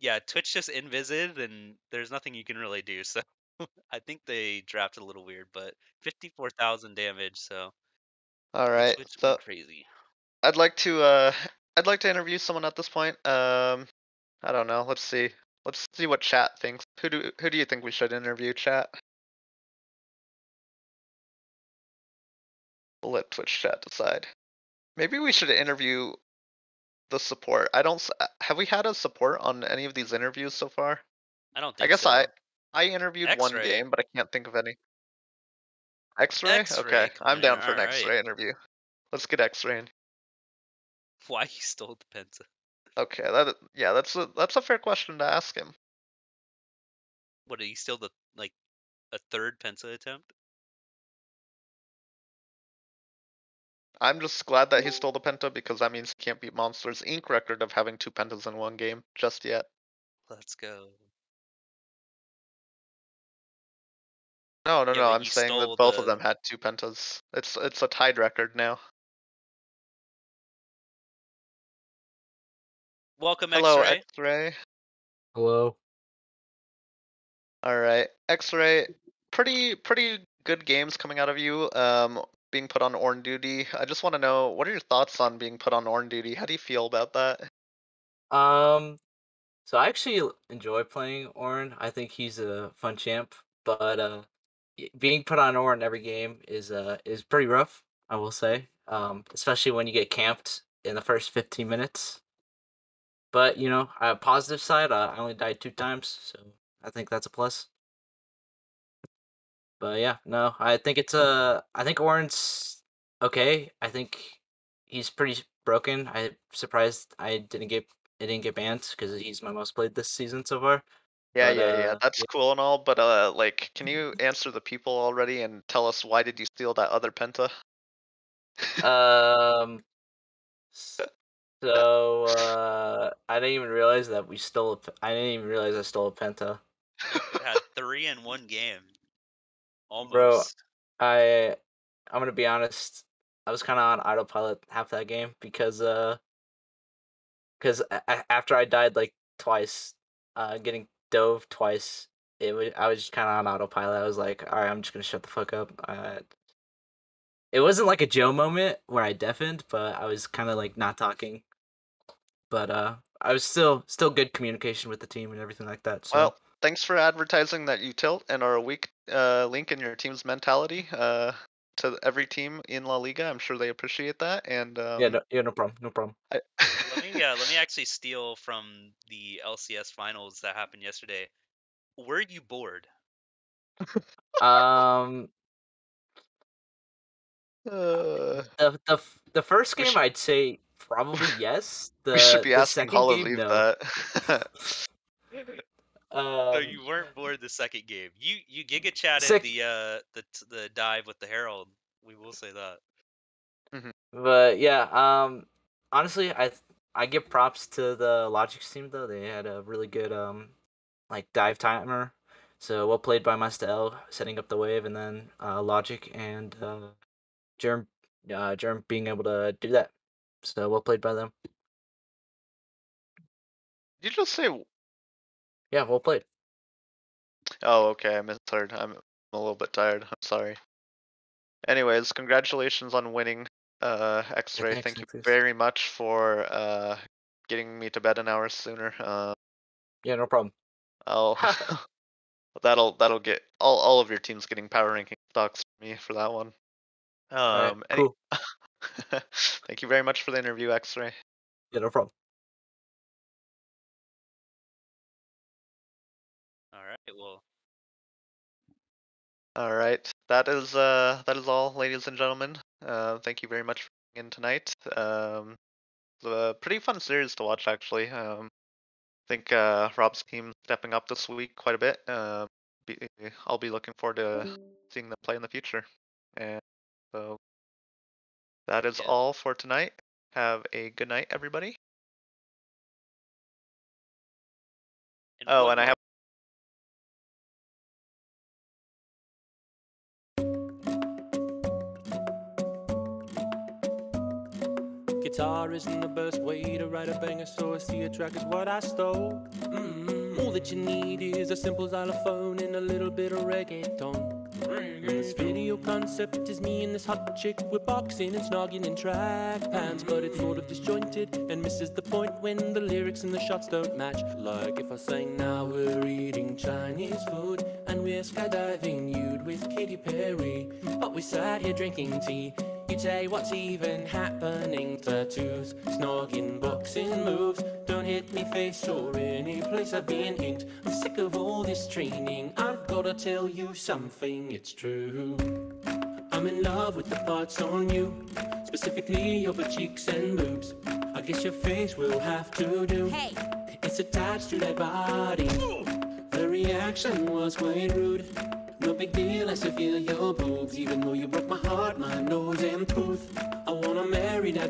yeah, Twitch just invisited and there's nothing you can really do. So, I think they drafted a little weird, but 54,000 damage. So, All right, Twitch so went crazy. I'd like to interview someone at this point. I don't know. Let's see what chat thinks. Who do you think we should interview, chat? We'll let Twitch chat decide. Maybe we should interview the support. Have we had a support on any of these interviews so far? I don't think I guess so. I interviewed one X-Ray. game, but I can't think of any. X-Ray? X-Ray Okay, I'm coming down in, for an alright. X-Ray interview. Let's get X-Ray in. Why he stole the Penta? Okay, that's a fair question to ask him. What, did he steal the, like, a third Penta attempt? I'm just glad that he stole the penta because that means he can't beat Monsters Inc. record of having 2 pentas in one game just yet. Let's go. No, Yeah, but I'm you saying that stole both of the- them had 2 pentas. It's a tied record now. Welcome, Hello, X-Ray. X-Ray. Hello. All right, X-Ray. Pretty good games coming out of you. Being put on Ornn duty. I just want to know, what are your thoughts on being put on Ornn duty? How do you feel about that? So I actually enjoy playing Ornn. I think he's a fun champ, but being put on Ornn every game is pretty rough, I will say. Especially when you get camped in the first 15 minutes. But positive side, I only died 2 times, so I think that's a plus. But yeah, no, I think I think Ornn's okay. I think he's pretty broken. I'm surprised it didn't get banned because he's my most played this season so far. Yeah, But yeah. That's cool and all, but like, can you answer the people already and tell us, why did you steal that other penta? So I didn't even realize that I didn't even realize I stole a penta. You had 3 in one game. Bro, Almost. I'm gonna be honest. I was kind of on autopilot half that game because after I died like twice, getting dove twice, I was just kind of on autopilot. I was like, all right, I'm just gonna shut the fuck up. It wasn't like a Joe moment where I deafened, but I was kind of like not talking. But I was still good communication with the team and everything like that. So Well, thanks for advertising that you tilt and are a weak link in your team's mentality to every team in La Liga. I'm sure they appreciate that. And yeah, no problem. Let me actually steal from the LCS finals that happened yesterday. Were you bored? The first We game should- I'd say probably yes. we should be The asking second game, Hololive no. that. No, you weren't bored the second game. You giga chatted Sick. the dive with the Herald. We will say that. But yeah, honestly, I give props to the Logic team though. They had a really good like dive timer. So well played by Master L setting up the wave, and then Logic and Germ being able to do that. So well played by them. Did you just say? Yeah, well played. Oh, okay. I misheard. I'm a little bit tired. I'm sorry. Anyways, congratulations on winning, X-Ray. Thanks, Thank you thanks. very much for getting me to bed an hour sooner. Yeah, no problem. I'll that'll get all of your teams getting power ranking stocks for me for that one. Alright, cool. Thank you very much for the interview, X-Ray. Yeah, no problem. All right. Well. All right. That is all, ladies and gentlemen. Thank you very much for being in tonight. It's a pretty fun series to watch, actually. I think Rob's team stepping up this week quite a bit. I'll be looking forward to seeing them play in the future. And so that is all for tonight. Have a good night, everybody. And I have. Guitar isn't the best way to write a banger, so I see a track is what I stole. All that you need is a simple xylophone and a little bit of reggaeton. This video concept is me and this hot chick. We're boxing and snogging in track pants, but it's sort of disjointed and misses the point when the lyrics and the shots don't match. Like if I sang now we're eating Chinese food and we're skydiving nude with Katy Perry, but we sat here drinking tea. You'd say, what's even happening? Tattoos, snogging, boxing moves. Don't hit me face or any place I've been hit. I'm sick of all this training. I've gotta tell you something, it's true. I'm in love with the parts on you, specifically your butt cheeks and boobs. I guess your face will have to do. Hey, it's attached to that body. The reaction was quite rude. No big deal, I still feel your boobs, even though you broke my heart, my nose and tooth. I wanna marry that